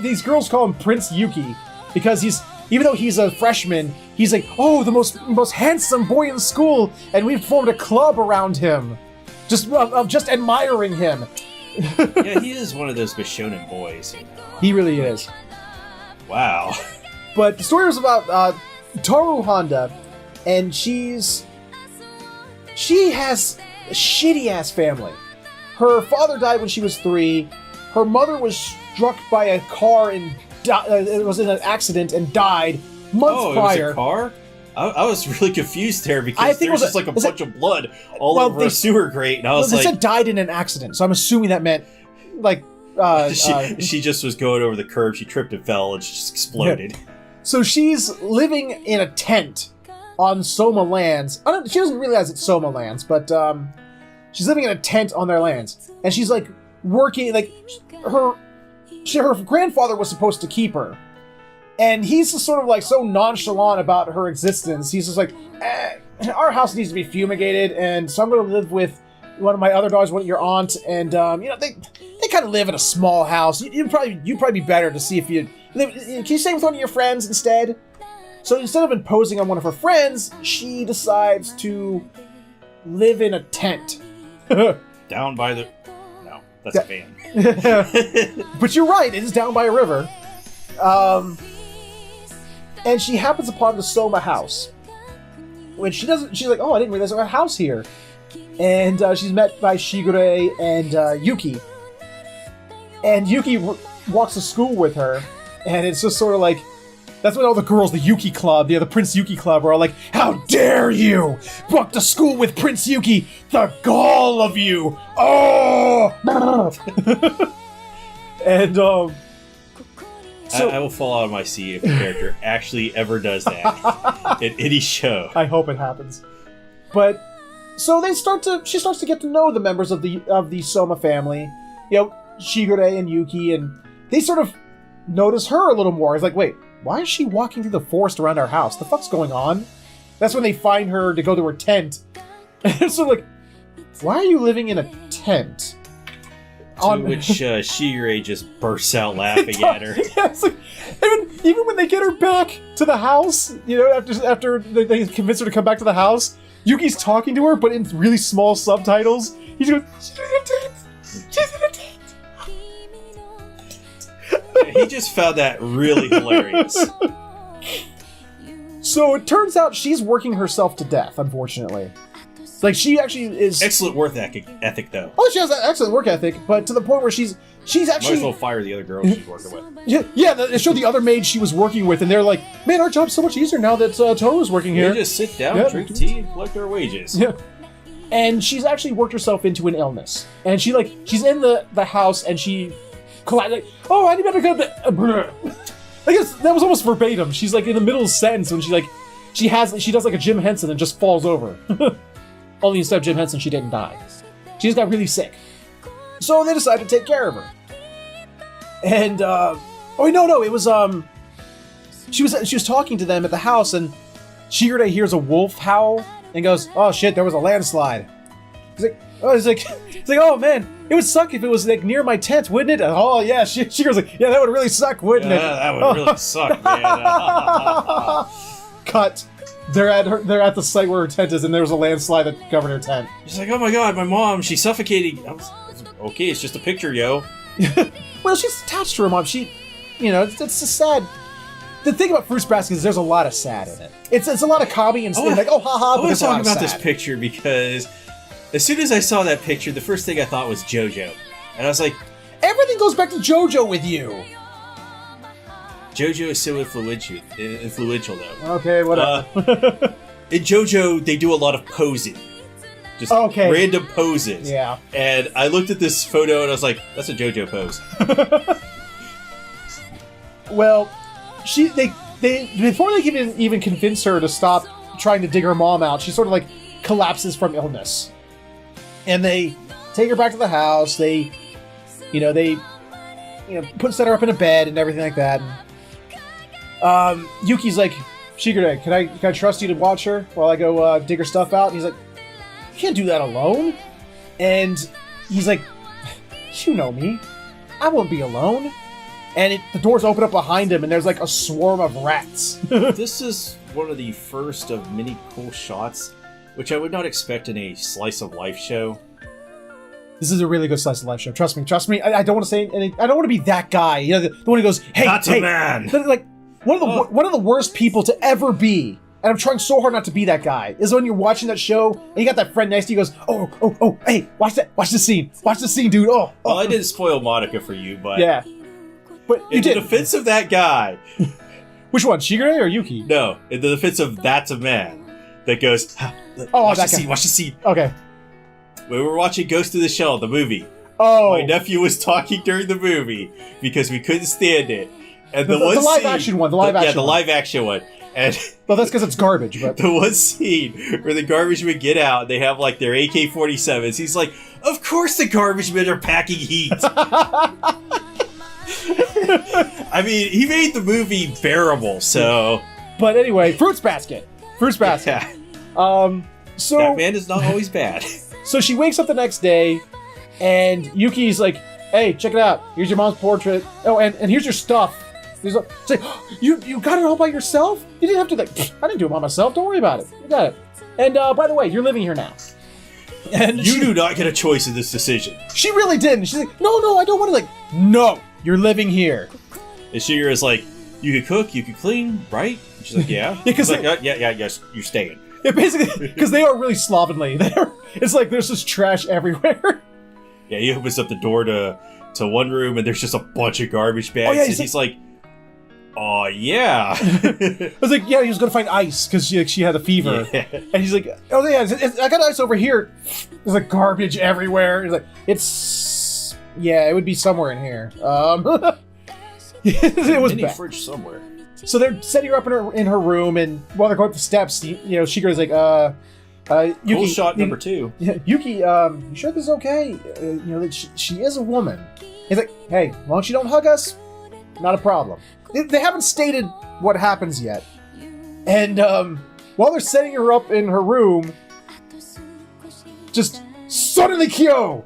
These girls call him Prince Yuki because even though he's a freshman, he's like, oh, the most handsome boy in school, and we've formed a club around him, just admiring him. Yeah, he is one of those Bishonen boys. You know? He really is. Wow. But the story was about Toru Honda, and she has a shitty ass family. Her father died when she was 3. Her mother was struck by a car and it was in an accident and died months prior. It was a car? I was really confused there because there was just like a bunch of blood all over a sewer grate, and I was like, they said died in an accident, so I'm assuming that meant like she just was going over the curb. She tripped and fell, and she just exploded. Yeah. So she's living in a tent on Soma lands. She doesn't realize it's Soma lands, but she's living in a tent on their lands, and she's like working. Like her grandfather was supposed to keep her, and he's just sort of like so nonchalant about her existence. He's just like, our house needs to be fumigated, and so I'm going to live with one of my other dogs, your aunt, and they kind of live in a small house. You'd probably be better to see if you live. Can you stay with one of your friends instead? So instead of imposing on one of her friends, she decides to live in a tent. Down by the... No, that's a van. But you're right, it is down by a river. And she happens upon the Soma house. When she's like, oh, I didn't realize there was a house here. And she's met by Shigure and Yuki. And Yuki walks to school with her, and it's just sort of like, that's when all the girls, the Yuki Club, the Prince Yuki Club, are all like, how dare you walk to school with Prince Yuki? The gall of you! Oh! And, I will fall out of my seat if the character actually ever does that in any show. I hope it happens. But, so she starts to get to know the members of the Soma family, Shigure and Yuki, and they sort of notice her a little more. It's like, wait, why is she walking through the forest around our house? The fuck's going on? That's when they find her to go to her tent. And it's sort of like, why are you living in a tent? To which Shigure just bursts out laughing at her. Yeah, it's like, even when they get her back to the house, after they convince her to come back to the house, Yuki's talking to her, but in really small subtitles. He's going, she's gonna date. He just found that really hilarious. So it turns out she's working herself to death, unfortunately. Like, she actually is... Excellent work ethic, though. Oh, she has an excellent work ethic, but to the point where she's actually... Might as well fire the other girl she's working with. Yeah, they showed the other maid she was working with, and they're like, man, our job's so much easier now that Toru's working here. Just sit down, drink tea, and collect our wages. Yeah. And she's actually worked herself into an illness. And she's in the house, and she... like, oh, I better go to... I guess that was almost verbatim. She's like in the middle of a sentence when she does like a Jim Henson and just falls over. Only instead of Jim Henson, she didn't die. She just got really sick. So they decided to take care of her. And, it was, she was talking to them at the house, and Shigure hears a wolf howl and goes, oh shit, there was a landslide. He's like, oh man, it would suck if it was like near my tent, wouldn't it? And, oh yeah, Shigure's like, yeah, that would really suck, wouldn't it? That would really suck, man. Cut. They're at the site where her tent is, and there was a landslide that covered her tent. She's like, oh my god, my mom, she's suffocating. Okay, it's just a picture, yo. Well, she's attached to her mom. It's a sad... The thing about Fruits Basket is there's a lot of sad in it. It's a lot of comedy and like, oh, haha, but there's a lot of sad. I want to talk about this picture because as soon as I saw that picture, the first thing I thought was JoJo. And I was like... Everything goes back to JoJo with you! JoJo is so influential, though. Okay, whatever. In JoJo, they do a lot of posing. Just random poses. Yeah. And I looked at this photo and I was like, that's a JoJo pose. Well, they before they can even convince her to stop trying to dig her mom out, she sort of like collapses from illness. And they take her back to the house. They set her up in a bed and everything like that. And, Yuki's like, Shigure, can I trust you to watch her while I go dig her stuff out? And he's like, you can't do that alone. And he's like, you know me, I won't be alone. And the doors open up behind him, and there's like a swarm of rats. This is one of the first of many cool shots, which I would not expect in a slice of life show. This is a really good slice of life show. Trust me. I don't want to say anything. I don't want to be that guy. The one who goes, hey, that's a man. Like one of the worst people to ever be. And I'm trying so hard not to be that guy. Is when you're watching that show and you got that friend next to you who goes, oh, hey, watch the scene, dude. Oh. Well, I didn't spoil Monica for you, but yeah, but you did. In the defense of that guy, which one, Shigure or Yuki? No, in the defense of that's a man that goes. Watch the scene. Okay. We were watching Ghost of the Shell, the movie. Oh. My nephew was talking during the movie because we couldn't stand it. And the live action one. Yeah, the live action one. And well, that's because it's garbage. But the one scene where the garbage men get out, they have like their AK-47s. He's like, "Of course, the garbage men are packing heat." I mean, he made the movie bearable. So, but anyway, Fruits Basket. Yeah. So that man is not always bad. So she wakes up the next day, and Yuki's like, "Hey, check it out. Here's your mom's portrait. Oh, and here's your stuff." He's like, you got it all by yourself? You didn't have to, like, I didn't do it by myself. Don't worry about it. You got it. And, by the way, you're living here now. And you do not get a choice in this decision. She really didn't. She's like, no, I don't want to, like, no, you're living here. And Shigure is like, you could cook, you could clean, right? And she's like, yeah. Because like, yes, you're staying. Yeah, basically, because they are really slovenly. It's like there's just trash everywhere. Yeah, he opens up the door to one room, and there's just a bunch of garbage bags. And he's like, oh, yeah. I was like, yeah, he was going to find ice because she had a fever. Yeah. And he's like, oh, yeah, I got ice over here. There's like garbage everywhere. He's like, it would be somewhere in here. It was bad. Fridge somewhere. So they're setting her up in her room, and while they're going up the steps, Shigure's like, Yuki. Cool shot number 2. Yuki, you sure this is okay? She is a woman. He's like, hey, as long as you don't hug us, not a problem. They haven't stated what happens yet. And while they're setting her up in her room, just suddenly Kyo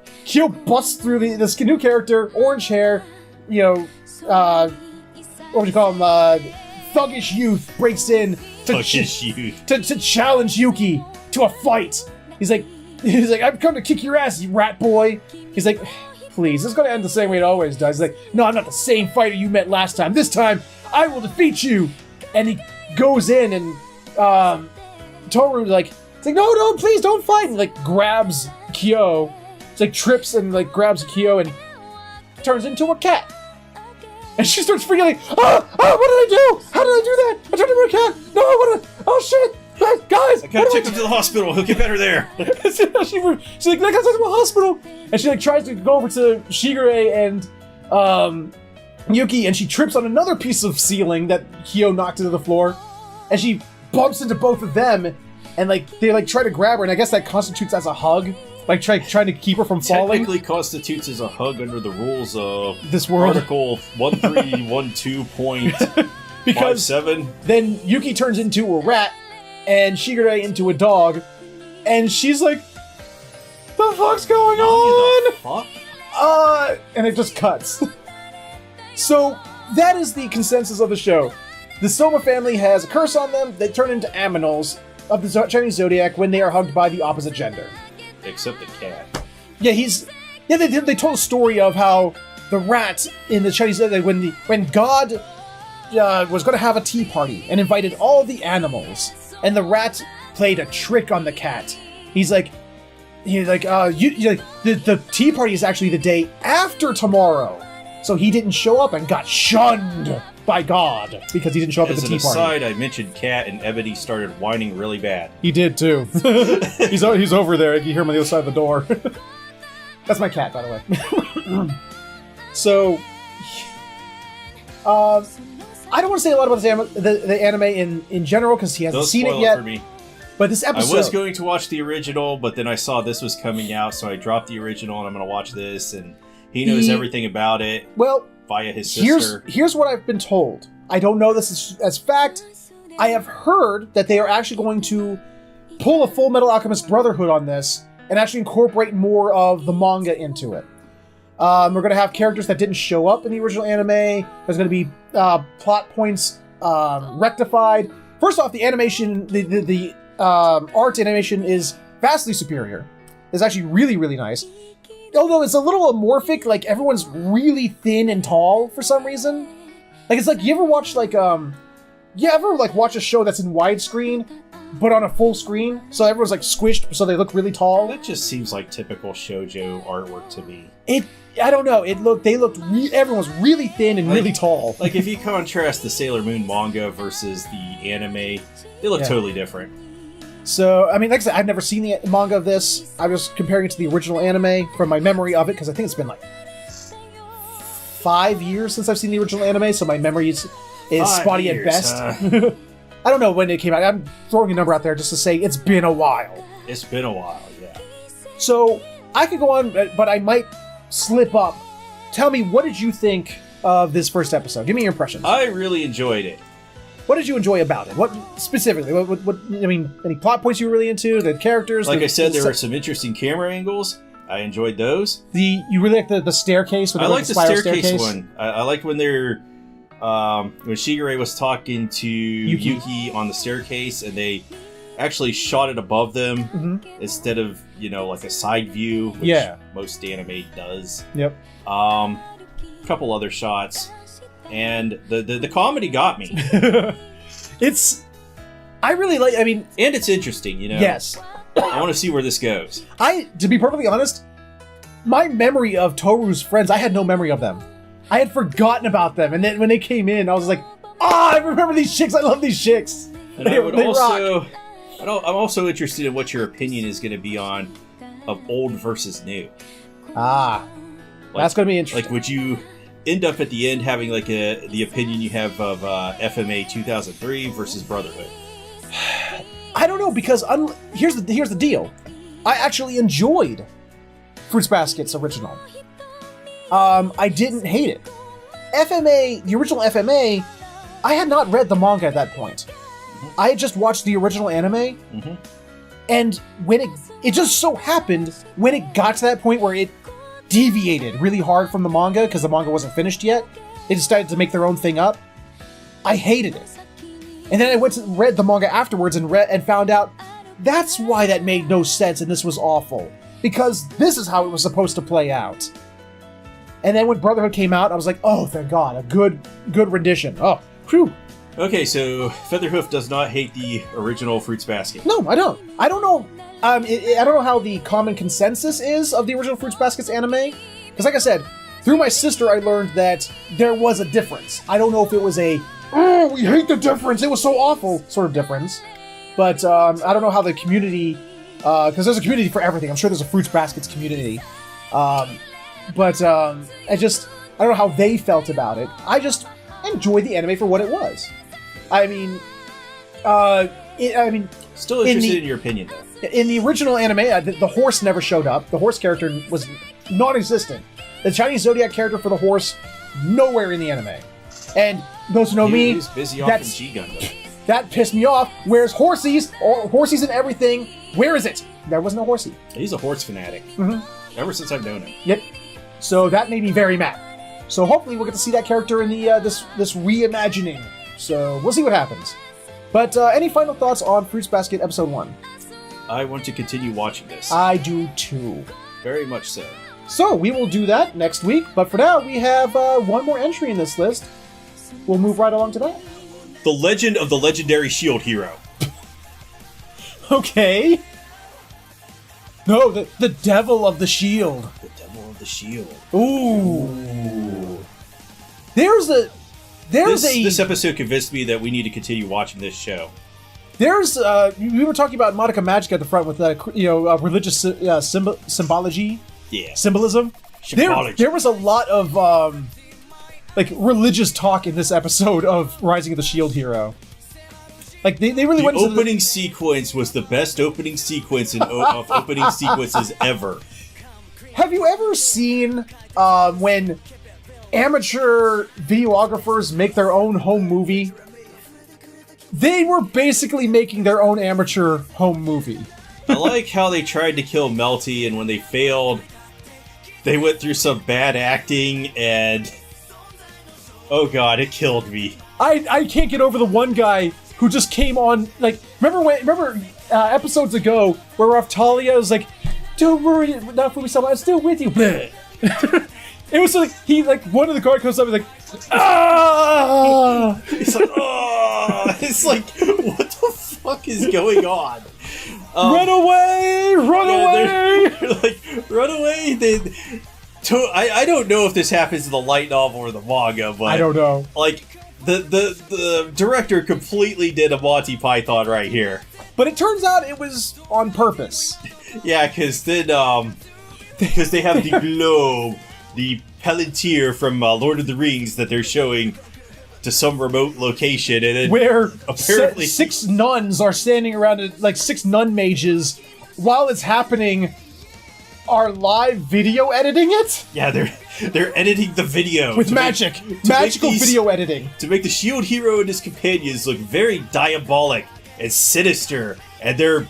busts through this new character, orange hair, what would you call him? Thuggish youth breaks in to challenge Yuki to a fight. He's like, I've come to kick your ass, you rat boy. He's like, please, this is going to end the same way it always does. He's like, no, I'm not the same fighter you met last time. This time, I will defeat you. And he goes in, and Toru's like, it's like, no, please don't fight. And like grabs Kyo. It's like trips and like grabs Kyo and turns into a cat. And she starts freaking like, what did I do? How did I do that? I turned into a cat. No, oh shit. Guys, I gotta take him to the hospital. He'll get better there. she's like, I gotta take him to the hospital. And she like tries to go over to Shigure and Yuki, and she trips on another piece of ceiling that Kyo knocked into the floor. And she bumps into both of them, and like they like try to grab her, and I guess that constitutes as a hug. Like trying to keep her from falling. Technically constitutes as a hug under the rules of this world. Article 1312.57. Because then Yuki turns into a rat, and Shigure into a dog, and she's like, the fuck's going on? The fuck? And it just cuts. So that is the consensus of the show. The Soma family has a curse on them. They turn into aminals of the Chinese zodiac when they are hugged by the opposite gender. Except the cat. Yeah, they told a story of how the rat in the Chinese zodiac, when God was going to have a tea party and invited all the animals, and the rat played a trick on the cat. He's like, the tea party is actually the day after tomorrow. So he didn't show up and got shunned by God because he didn't show up at the tea party. As an aside, I mentioned Cat, and Ebony started whining really bad. He did too. He's over there. You hear him on the other side of the door. That's my cat, by the way. So, I don't want to say a lot about the anime in general because he hasn't seen it yet. For me. But this episode, I was going to watch the original, but then I saw this was coming out, so I dropped the original, and I'm going to watch this. And he knows everything about it. Well, via his sister. Here's what I've been told. I don't know this as fact. I have heard that they are actually going to pull a Full Metal Alchemist Brotherhood on this and actually incorporate more of the manga into it. We're going to have characters that didn't show up in the original anime. There's going to be plot points rectified. First off, the animation, the art animation is vastly superior. It's actually really, really nice. Although it's a little amorphic, like everyone's really thin and tall for some reason. Like it's like you ever watch watch a show that's in widescreen, but on a full screen, so everyone's like squished, so they look really tall. That just seems like typical shoujo artwork to me. I don't know. Everyone's really thin and really tall. Like if you contrast the Sailor Moon manga versus the anime, they look totally different. So, I mean, like I said, I've never seen the manga of this. I was comparing it to the original anime from my memory of it, because I think it's been like 5 years since I've seen the original anime, so my memory is spotty at best. I don't know when it came out. I'm throwing a number out there just to say it's been a while. It's been a while, yeah. So, I could go on, but I might slip up. Tell me, what did you think of this first episode? Give me your impressions. I really enjoyed it. What did you enjoy about it? What specifically? What I mean, any plot points you were really into? The characters? Like I said, there were some interesting camera angles. I enjoyed those. You really like the staircase? I like the staircase one. I liked when they're when Shigure was talking to Yuki on the staircase, and they actually shot it above them instead of like a side view, which most anime does. Yep. A couple other shots. And the comedy got me. I really like, and it's interesting, Yes. I want to see where this goes. To be perfectly honest, my memory of Toru's friends, I had no memory of them. I had forgotten about them. And then when they came in, I was like, I remember these chicks. I love these chicks. And I'm also interested in what your opinion is going to be of old versus new. That's going to be interesting. Like, would you end up at the end having like the opinion you have of FMA 2003 versus Brotherhood? I don't know, because here's the deal. I actually enjoyed Fruits Basket's original. I didn't hate it. FMA, the original FMA, I had not read the manga at that point. I had just watched the original anime, And when it just so happened, when it got to that point where it deviated really hard from the manga, because the manga wasn't finished yet, they decided to make their own thing up, I hated it. And then I went to read the manga afterwards and found out that's why that made no sense and this was awful. Because this is how it was supposed to play out. And then when Brotherhood came out, I was like, oh, thank God, a good rendition. Oh, phew. Okay, so FeatherHoof does not hate the original Fruits Basket. No, I don't. I don't know. I don't know how the common consensus is of the original Fruits Basket's anime. Because like I said, through my sister, I learned that there was a difference. I don't know if it was a, oh, we hate the difference, it was so awful sort of difference. But I don't know how the community, because there's a community for everything. I'm sure there's a Fruits Baskets community. I don't know how they felt about it. I just enjoyed the anime for what it was. I mean, Still interested in your opinion, though. In the original anime, the horse never showed up. The horse character was non-existent. The Chinese Zodiac character for the horse, nowhere in the anime. And those who know me, he was busy off in G-Gundam. That pissed me off. Where's Horsies? Or Horsies and everything? Where is it? There wasn't a Horsey. He's a horse fanatic. Mm-hmm. Ever since I've known him. Yep. So that made me very mad. So hopefully we'll get to see that character in the this reimagining. So we'll see what happens. But any final thoughts on Fruits Basket Episode 1? I want to continue watching this. I do too. Very much so. So we will do that next week. But for now, we have one more entry in this list. We'll move right along to that. The Legend of the Legendary Shield Hero. Okay. No, the Devil of the Shield. The Devil of the Shield. Ooh. This episode convinced me that we need to continue watching this show. We were talking about Monica Magic at the front with religious symbology. Yeah. Symbolism. There was a lot of religious talk in this episode of Rising of the Shield Hero. Like they really went into the opening sequence was the best opening sequence of opening sequences ever. Have you ever seen when amateur videographers make their own home movie? They were basically making their own amateur home movie. I like how they tried to kill Melty, and when they failed, they went through some bad acting, and oh god, it killed me. I can't get over the one guy who just came on, like, remember episodes ago where Raftalia was like, don't worry, not for me, I'm still with you. It was like, one of the guard comes up and like, ah! It's like, oh! It's like, what the fuck is going on? Run away! Run away! They're like, run away! I don't know if this happens in the light novel or the manga, but I don't know. Like, the director completely did a Monty Python right here. But it turns out it was on purpose. Yeah, because then, because they have the globe, the Palantir from Lord of the Rings that they're showing to some remote location, and then where apparently six nuns are standing around it, like 6 nun mages, while it's happening, are live video editing it? Yeah, they're editing the video with magical video editing to make the Shield Hero and his companions look very diabolic and sinister, and they're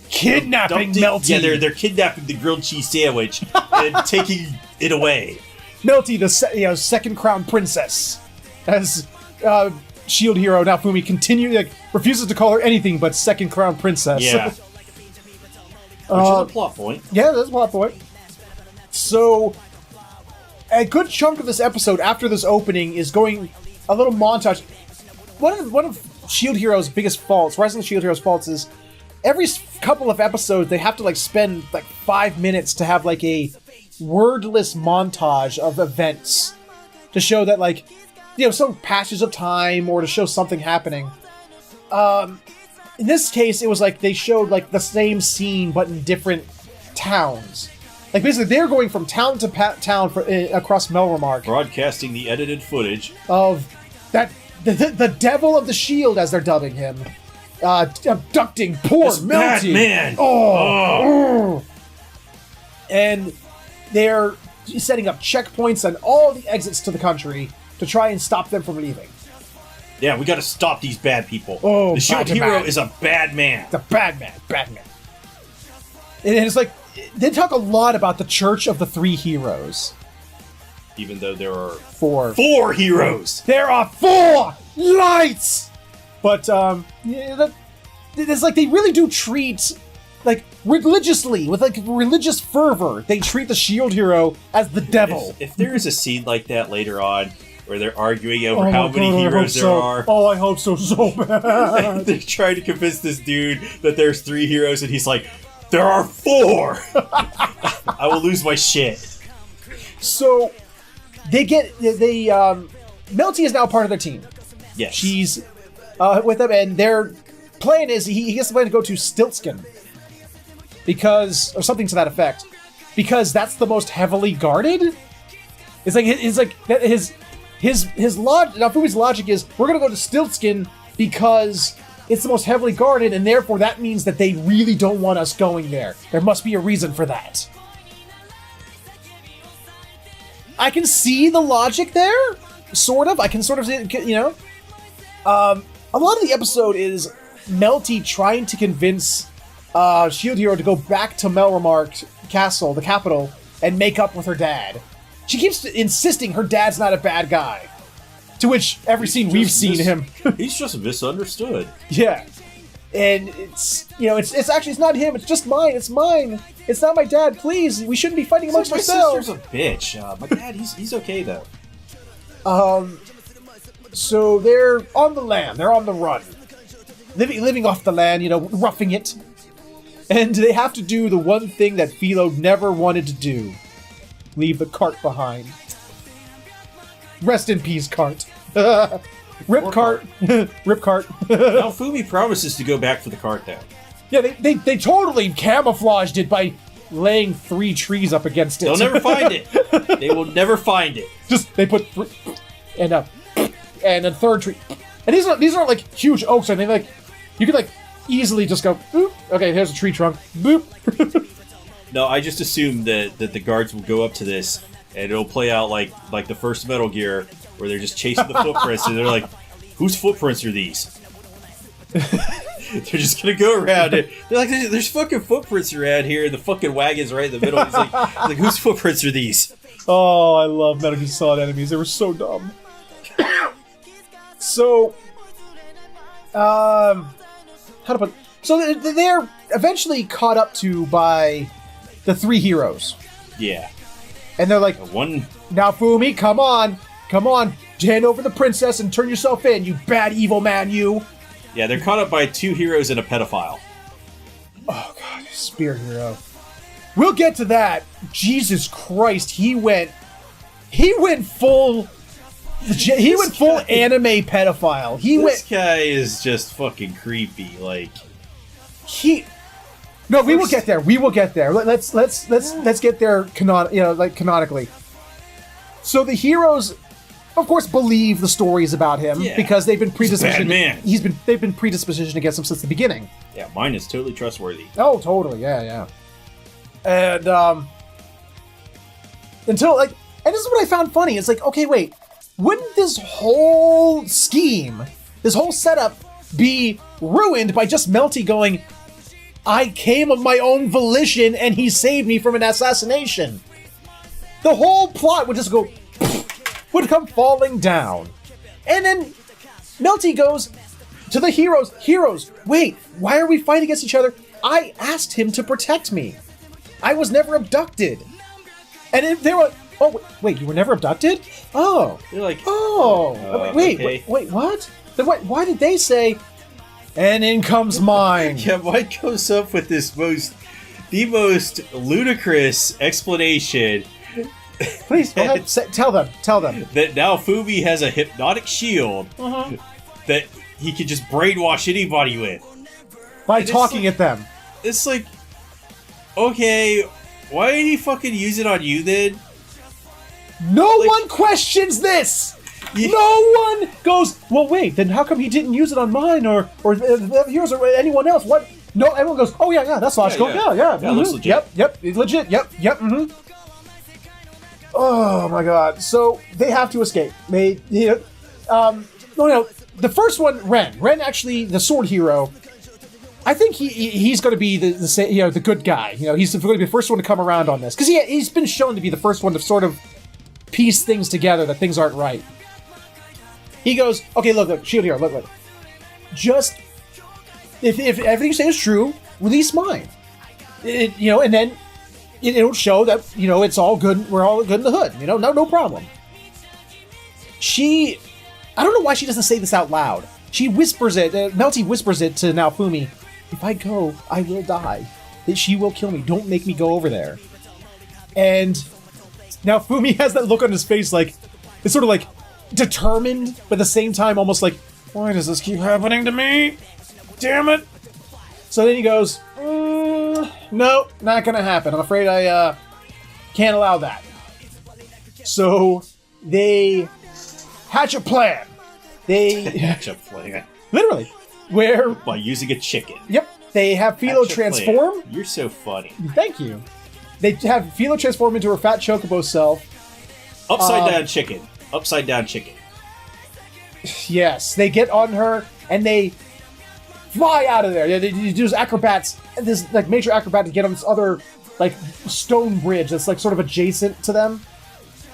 kidnapping Melty. Yeah, they're kidnapping the grilled cheese sandwich and taking it away. Melty, the second crown princess, as Shield Hero Naofumi refuses to call her anything but second crown princess. Yeah. Which is a plot point. Yeah, that's a plot point. So, a good chunk of this episode after this opening is going a little montage. One of Shield Hero's biggest faults, Rising of the Shield Hero's faults, is every couple of episodes they have to spend 5 minutes to have a wordless montage of events to show that some passage of time or to show something happening. In this case, it was they showed the same scene but in different towns. Basically, they're going from town to town across Melremark, broadcasting the edited footage of that the Devil of the Shield, as they're dubbing him, abducting poor Melty. Man. Oh. And they're setting up checkpoints on all the exits to the country to try and stop them from leaving. Yeah, we gotta stop these bad people. Oh, the Shield Hero is a bad man. It's a bad man. Bad man. And it's like, they talk a lot about the Church of the Three Heroes. Even though there are Four heroes. There are 4 lights! But, it's like they really do treat, like, religiously, with, like, religious fervor, they treat the shield hero as the devil. If there is a scene like that later on, where they're arguing over how many heroes there are. Oh, I hope so bad. They're trying to convince this dude that there's 3 heroes, and he's like, there are 4! I will lose my shit. So, Melty is now part of their team. Yes. She's with them, and their plan is he gets the plan to go to Stiltskin. Because, or something to that effect. Because that's the most heavily guarded? It's like his logic. Now, Fumi's logic is we're gonna go to Stiltskin because it's the most heavily guarded, and therefore that means that they really don't want us going there. There must be a reason for that. I can see the logic there, sort of. I can sort of, you know. A lot of the episode is Melty trying to convince Shield Hero to go back to Melremark Castle, the capital, and make up with her dad. She keeps insisting her dad's not a bad guy. To which every scene we've seen him. He's just misunderstood. Yeah. And it's, you know, it's actually, it's not him, it's just mine, it's mine. It's not my dad, please. We shouldn't be fighting amongst ourselves. My sister's a bitch. My dad, he's okay though. So they're on the land, they're on the run. Living off the land, you know, roughing it. And they have to do the one thing that Philo never wanted to do. Leave the cart behind. Rest in peace, cart. Rip cart. Rip cart. Now Fumi promises to go back for the cart though. Yeah, they totally camouflaged it by laying 3 trees up against it. They'll never find it. They will never find it. Just, they put 3, and a third tree. And these aren't like huge oaks or anything. Like, you could like easily just go, boop. Okay, here's a tree trunk. Boop. No, I just assume that the guards will go up to this, and it'll play out like the first Metal Gear, where they're just chasing the footprints, and they're like, whose footprints are these? They're just gonna go around it. They're like, there's fucking footprints around here, and the fucking wagon's right in the middle. He's like, whose footprints are these? Oh, I love Metal Gear Solid enemies. They were so dumb. So, how to put... So they're eventually caught up to by the 3 heroes. Yeah. And they're like, now Fumi, come on, hand over the princess and turn yourself in, you bad evil man, you. Yeah, they're caught up by 2 heroes and a pedophile. Oh god, spear hero. We'll get to that. Jesus Christ, he went full anime pedophile. This guy is just fucking creepy. Like we will get there. We will get there. Let's get there canonically. So the heroes, of course, believe the stories about him because they've been predispositioned. They've been predispositioned against him since the beginning. Yeah, mine is totally trustworthy. Oh, totally. Yeah. And until and this is what I found funny. It's like, okay, wait, wouldn't this whole scheme, this whole setup, be ruined by just Melty going, I came of my own volition and he saved me from an assassination? The whole plot would just go, would come falling down. And then Melty goes to the heroes, wait, why are we fighting against each other? I asked him to protect me. I was never abducted. And they were like, oh, wait, you were never abducted? Oh. They're like, wait, okay. wait, what? Then why did they say, and in comes mine? Yeah, Mike comes up with the most ludicrous explanation. Please, go ahead, tell them. That now Fumi has a hypnotic shield that he can just brainwash anybody with. By talking at them. It's like, okay, why did he fucking use it on you then? No one questions this! Yeah. No one goes, well, wait, then how come he didn't use it on mine or the heroes or anyone else? What? No, everyone goes, oh, yeah, that's logical. Yeah. That looks legit. Yep, legit. Yep. Oh, my God. So, they have to escape. The first one, Ren. Ren, actually, the sword hero, I think he's going to be the good guy. He's going to be the first one to come around on this because he's been shown to be the first one to sort of piece things together that things aren't right. He goes, okay, look, Shield Hero, look. Just if everything you say is true, release mine. And then it'll show that it's all good. We're all good in the hood. No problem. I don't know why she doesn't say this out loud. She whispers it. Melty whispers it to Naofumi. If I go, I will die. That she will kill me. Don't make me go over there. And Naofumi has that look on his face, like it's sort of like determined, but at the same time almost like, why does this keep happening to me? Damn it! So then he goes, no, not gonna happen. I'm afraid I can't allow that. So they hatch a plan. Hatch a plan. Literally. Where... By using a chicken. Yep. They have Philo transform. You're so funny. Thank you. They have Philo transform into her fat chocobo self. Upside down chicken. Upside down chicken. Yes. They get on her and they fly out of there. They do this acrobats. This like major acrobat to get on this other like stone bridge that's like sort of adjacent to them.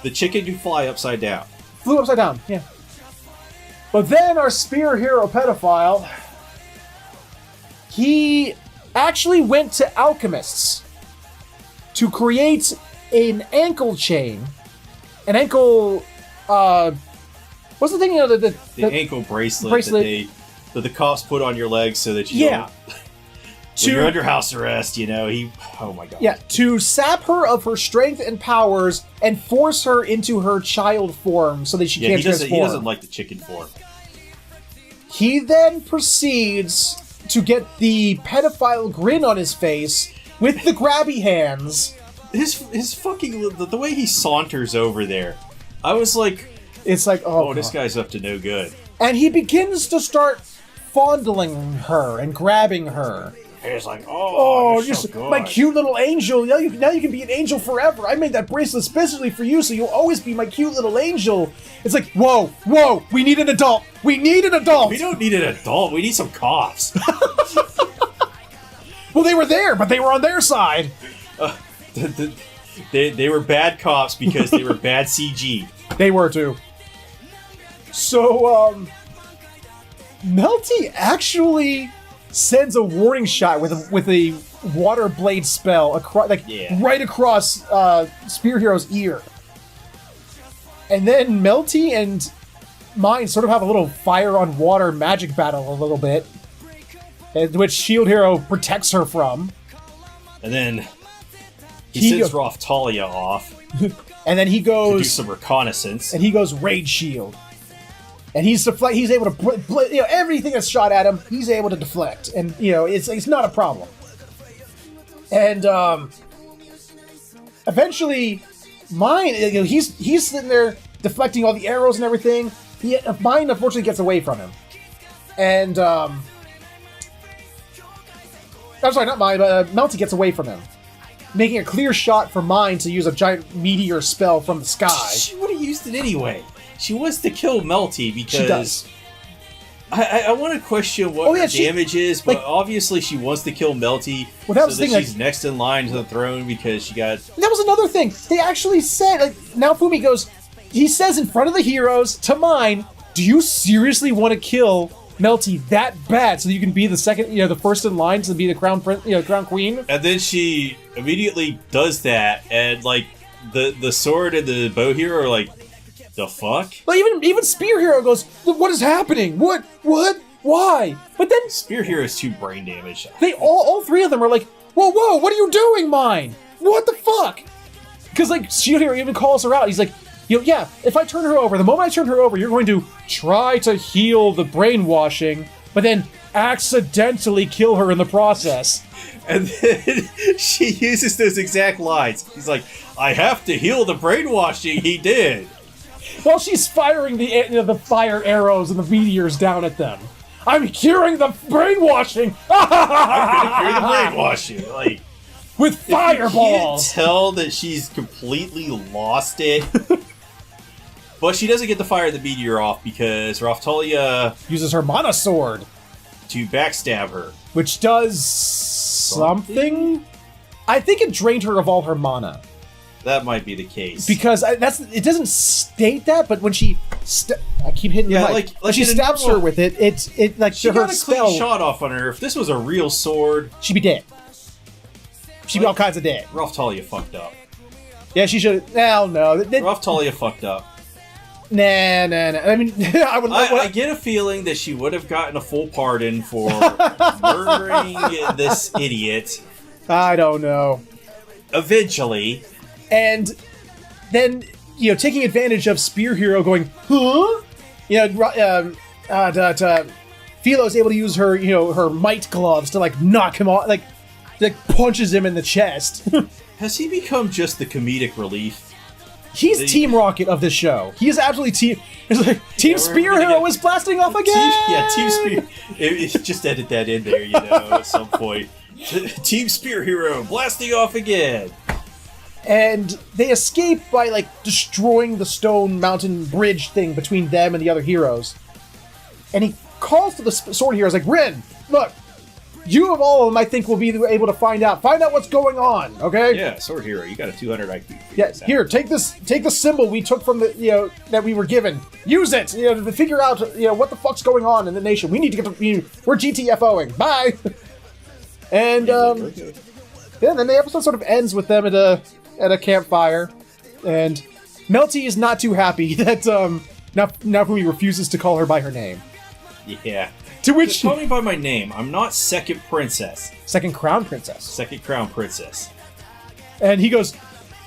The chicken can fly upside down. Flew upside down. Yeah. But then our spear hero pedophile, he actually went to alchemists to create an ankle chain. An ankle, what's the thing, the ankle bracelet that the cops put on your legs so that you don't... When you're under house arrest, oh my god. Yeah, to sap her of her strength and powers and force her into her child form so that she can't transform. He doesn't like the chicken form. He then proceeds to get the pedophile grin on his face with the grabby hands. His fucking... The way he saunters over there, I was like... It's like, oh this guy's up to no good. And he begins to start fondling her and grabbing her. He's like, you're just so good. My cute little angel. Now you can be an angel forever. I made that bracelet specially for you, so you'll always be my cute little angel. It's like, whoa, we need an adult. We need an adult. We don't need an adult. We need some cops. Well, they were there, but they were on their side. They were bad cops because they were bad CG. They were too. So, Melty actually sends a warning shot with a water blade spell right across Spear Hero's ear. And then Melty and Mine sort of have a little fire on water magic battle a little bit, which Shield Hero protects her from. And then he sends Raftalia off. And then he goes to do some reconnaissance. And he goes Rage Shield. And he's able to, everything that's shot at him, he's able to deflect, and it's not a problem. And eventually, Mine, he's sitting there deflecting all the arrows and everything. Mine unfortunately gets away from him, and I'm sorry, not Mine, but Melty gets away from him, making a clear shot for Mine to use a giant meteor spell from the sky. She would have used it anyway. She wants to kill Melty because... She does. I want to question what her damage is, but obviously she wants to kill Melty so that she's next in line to the throne because she got... That was another thing. They actually said... Naofumi goes... He says in front of the heroes to Mine, do you seriously want to kill Melty that bad so that you can be the second, the first in line to be the crown queen? And then she immediately does that, and the sword and the bow hero are like, the fuck? Well, even Spear Hero goes, what is happening? What? Why? But then Spear Hero is too brain damaged. They all three of them are like, whoa, what are you doing, Mine? What the fuck? Because Shield Hero even calls her out. He's like, if I turn her over, the moment I turn her over, you're going to try to heal the brainwashing, but then accidentally kill her in the process. And then she uses those exact lines. He's like, I have to heal the brainwashing he did. While she's firing the fire arrows and the meteors down at them. I'm curing the brainwashing! I'm gonna cure the brainwashing! With fireballs! You can't tell that she's completely lost it. But she doesn't get to fire the meteor off because Raftalia... uses her mana sword. to backstab her. Which does something? I think it drained her of all her mana. That might be the case. Because it doesn't state that, but when she... I keep hitting the mic. like when she stabs her with it, it like she her got a spell... clean shot off on her. If this was a real sword... She'd be dead. She'd be all kinds of dead. Ralph Talia fucked up. Yeah, she should... Hell no. Ralph Talia fucked up. Nah. I mean, I get a feeling that she would have gotten a full pardon for murdering this idiot. I don't know. Eventually. And then, taking advantage of Spear Hero going, huh? Philo's able to use her, her might gloves to, knock him off, punches him in the chest. Has he become just the comedic relief? He's Team Rocket of this show. He is absolutely Team Spear Hero is blasting off again! Team Spear... just edit that in there, at some point. Team Spear Hero blasting off again! And they escape by, destroying the stone mountain bridge thing between them and the other heroes. And he calls to the sword heroes, Rin, look, you of all of them, I think, will be able to find out what's going on, okay? Yeah, sword hero, you got a 200 IQ. Yeah, here, take the symbol we took from the, that we were given. Use it, to figure out, what the fuck's going on in the nation. We need to get to, we're GTFOing. Bye! And, yeah, then the episode sort of ends with them at a campfire, and Melty is not too happy that Nafumi refuses to call her by her name. Yeah. To which just call me by my name. I'm not Second Princess. Second Crown Princess. Second Crown Princess. And he goes,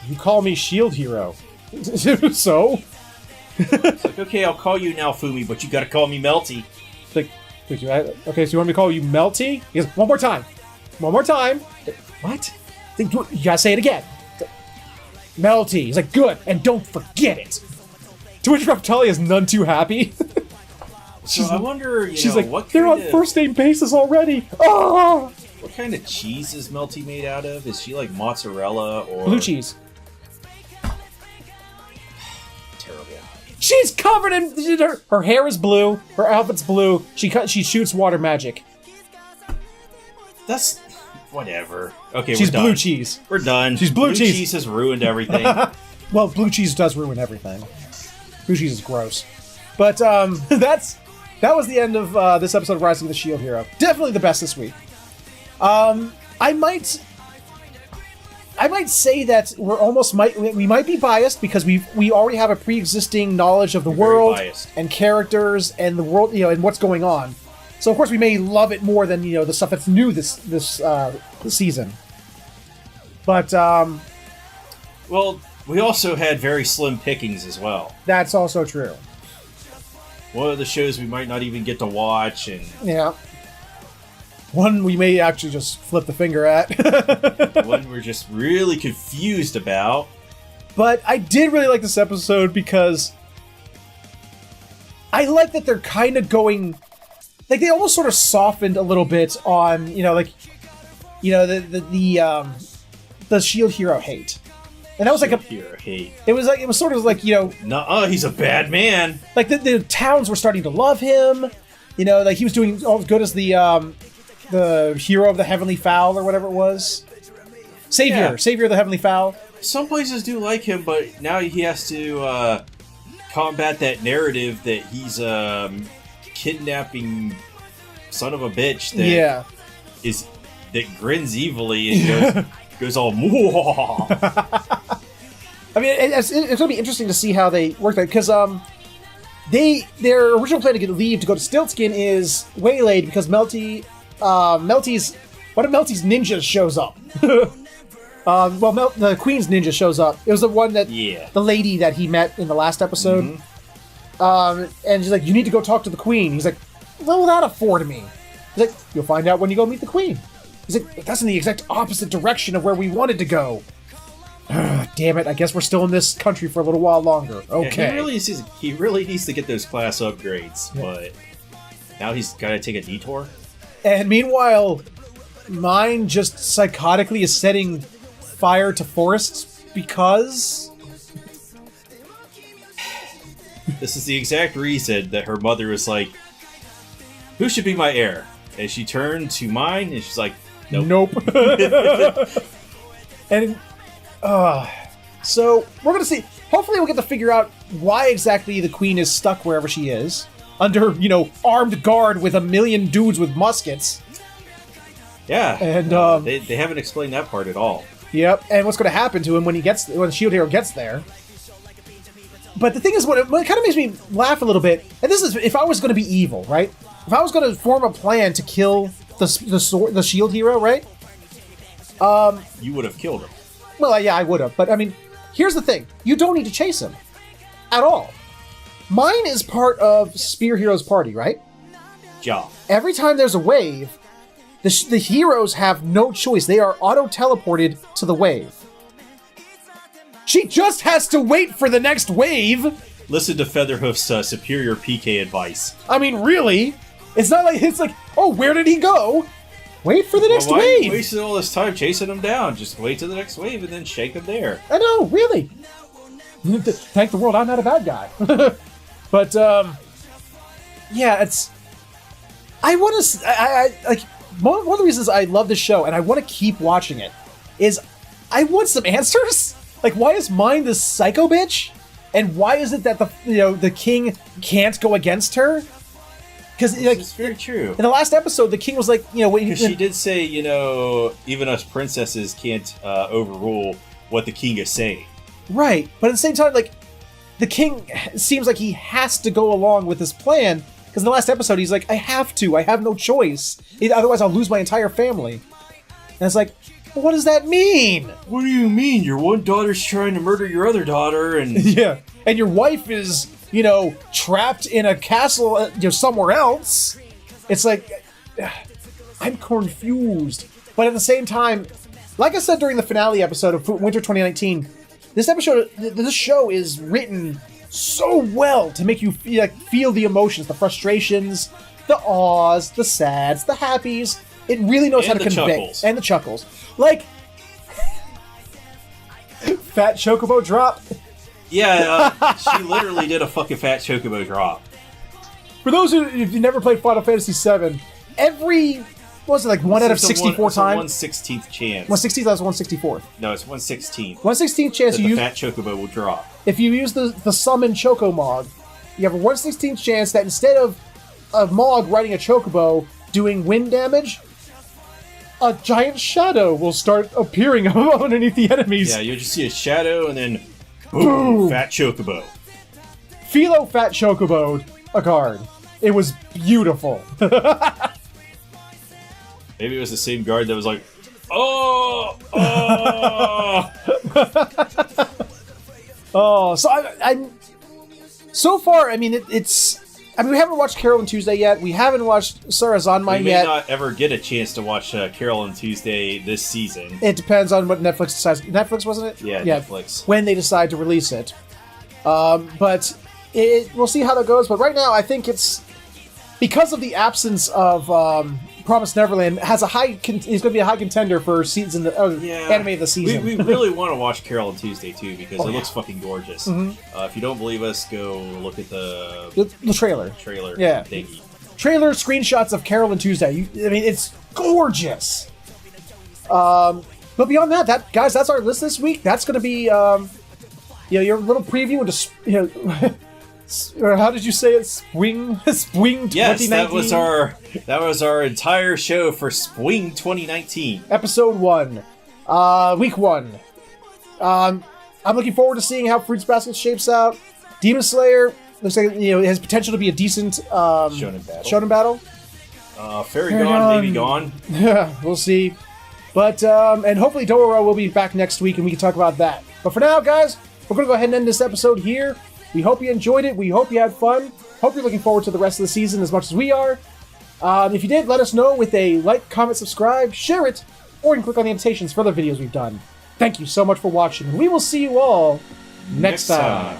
"You call me Shield Hero." So? It's okay, I'll call you now, Fumi, but you gotta call me Melty. Okay, so you want me to call you Melty? He goes, one more time. What? You gotta say it again. Melty. He's good, and don't forget it. To which Reptalia is none too happy. So I wonder, she's what they're on first name basis already. Oh! What kind of cheese is Melty made out of? Is she mozzarella or blue cheese? Terrible. She's covered in her hair is blue. Her outfit's blue. She shoots water magic. That's whatever. Okay, she's we're done. Blue cheese. We're done. She's blue cheese. Blue cheese has ruined everything. Well, blue cheese does ruin everything. Blue cheese is gross. But that was the end of this episode of Rising of the Shield Hero. Definitely the best this week. I might say that we might be biased because we already have a pre-existing knowledge of the world and characters and the world, and what's going on. So of course we may love it more than the stuff that's new this season. But well, we also had very slim pickings as well. That's also true. One of the shows we might not even get to watch, and yeah. One we may actually just flip the finger at. One we're just really confused about. But I did really like this episode because I like that they're kind of going... they almost sort of softened a little bit on, the Shield Hero hate. And that was Hero hate. It was sort of nuh-uh, he's a bad man. The towns were starting to love him. He was doing all as good as the hero of the Heavenly Fowl or whatever it was. Savior of the Heavenly Fowl. Some places do like him, but now he has to combat that narrative that he's a kidnapping son of a bitch that grins evilly and goes all I mean, it's going to be interesting to see how they work that, because their original plan to leave to go to Stiltskin is waylaid because one of Melty's ninjas shows up. The Queen's ninja shows up. It was the one that the lady that he met in the last episode. Mm-hmm. And she's like, "You need to go talk to the Queen." He's like, "What will that afford me?" He's like, "You'll find out when you go meet the Queen." He's like, "That's in the exact opposite direction of where we wanted to go." Damn it, I guess we're still in this country for a little while longer. Okay. Yeah, he really needs to get those class upgrades, but now he's got to take a detour. And meanwhile, mine just psychotically is setting fire to forests because... This is the exact reason that her mother was like, "Who should be my heir? And she turned to mine, and she's like, nope. And, so, we're gonna see. Hopefully we'll get to figure out why exactly the queen is stuck wherever she is. Under, armed guard with a million dudes with muskets. Yeah. And, they haven't explained that part at all. Yep, and what's going to happen to him when the Shield Hero gets there. But the thing is, what kind of makes me laugh a little bit, and this is if I was going to be evil, right? If I was going to form a plan to kill the Shield Hero, right? You would have killed him. Well, yeah, I would have. But, I mean, here's the thing. You don't need to chase him. At all. Mine is part of Spear Hero's party, right? Ja. Every time there's a wave, the heroes have no choice. They are auto-teleported to the wave. She just has to wait for the next wave! Listen to FeatherHoof's superior PK advice. I mean, really? It's not like, oh, where did he go? Wait for the next why wave! Why you wasting all this time chasing him down? Just wait till the next wave and then shake him there. I know, really. Thank the world I'm not a bad guy. But, yeah, it's... I want to... one of the reasons I love this show, and I want to keep watching it, is I want some answers. Like, why is mine this psycho bitch? And why is it that the king can't go against her? Because it's very true. In the last episode, the king was like, because she did say, even us princesses can't overrule what the king is saying. Right, but at the same time, the king seems like he has to go along with this plan. Because in the last episode, he's like, I have no choice. Otherwise, I'll lose my entire family. And it's like, well, what does that mean? What do you mean? Your one daughter's trying to murder your other daughter, and... Yeah, and your wife is, trapped in a castle, somewhere else. It's like, I'm confused. But at the same time, like I said during the finale episode of Winter 2019, this show is written so well to make you feel the emotions, the frustrations, the awes, the sads, the happies. It really knows how to convey. Chuckles. And the chuckles. Fat Chocobo drop. Yeah, she literally did a fucking Fat Chocobo drop. For those if you've never played Final Fantasy VII, every... What was it, 1 out of 64 times? 1/16th chance. 1/16th, that was 1/64th. No, it's 1/16th. 1/16th chance the Fat Chocobo will drop. If you use the summon Chocomog, you have a 1/16th chance that instead of a Mog riding a Chocobo doing wind damage, a giant shadow will start appearing underneath the enemies. Yeah, you'll just see a shadow and then boom! Fat Chocobo. Philo Fat Chocobo'd a card. It was beautiful. Maybe it was the same guard that was like, oh! Oh, so I'm so far. I mean, it's. I mean, we haven't watched Carol and Tuesday yet. We haven't watched Sarah's on Mine yet. We may not ever get a chance to watch Carol and Tuesday this season. It depends on what Netflix decides. Netflix, wasn't it? Yeah, Netflix. When they decide to release it. But we'll see how that goes. But right now, I think it's because of the absence of Promised Neverland is going to be a high contender for season anime of the season. We really want to watch Carol and Tuesday too because it looks fucking gorgeous. Mm-hmm. If you don't believe us, go look at the trailer. Yeah, thingy. Trailer screenshots of Carol and Tuesday. I mean, it's gorgeous. But beyond that, guys, that's our list this week. That's going to be your little preview into or how did you say it? Spring 2019. Yes, that was our entire show for Spring 2019. Episode 1, week 1. I'm looking forward to seeing how Fruits Basket shapes out. Demon Slayer looks like it has potential to be a decent shonen battle. Fairy Gone, Baby Gone. Yeah, we'll see. But and hopefully Dororo will be back next week and we can talk about that. But for now, guys, we're gonna go ahead and end this episode here. We hope you enjoyed it. We hope you had fun. Hope you're looking forward to the rest of the season as much as we are. If you did, let us know with a like, comment, subscribe, share it, or you can click on the invitations for other videos we've done. Thank you so much for watching. We will see you all next time.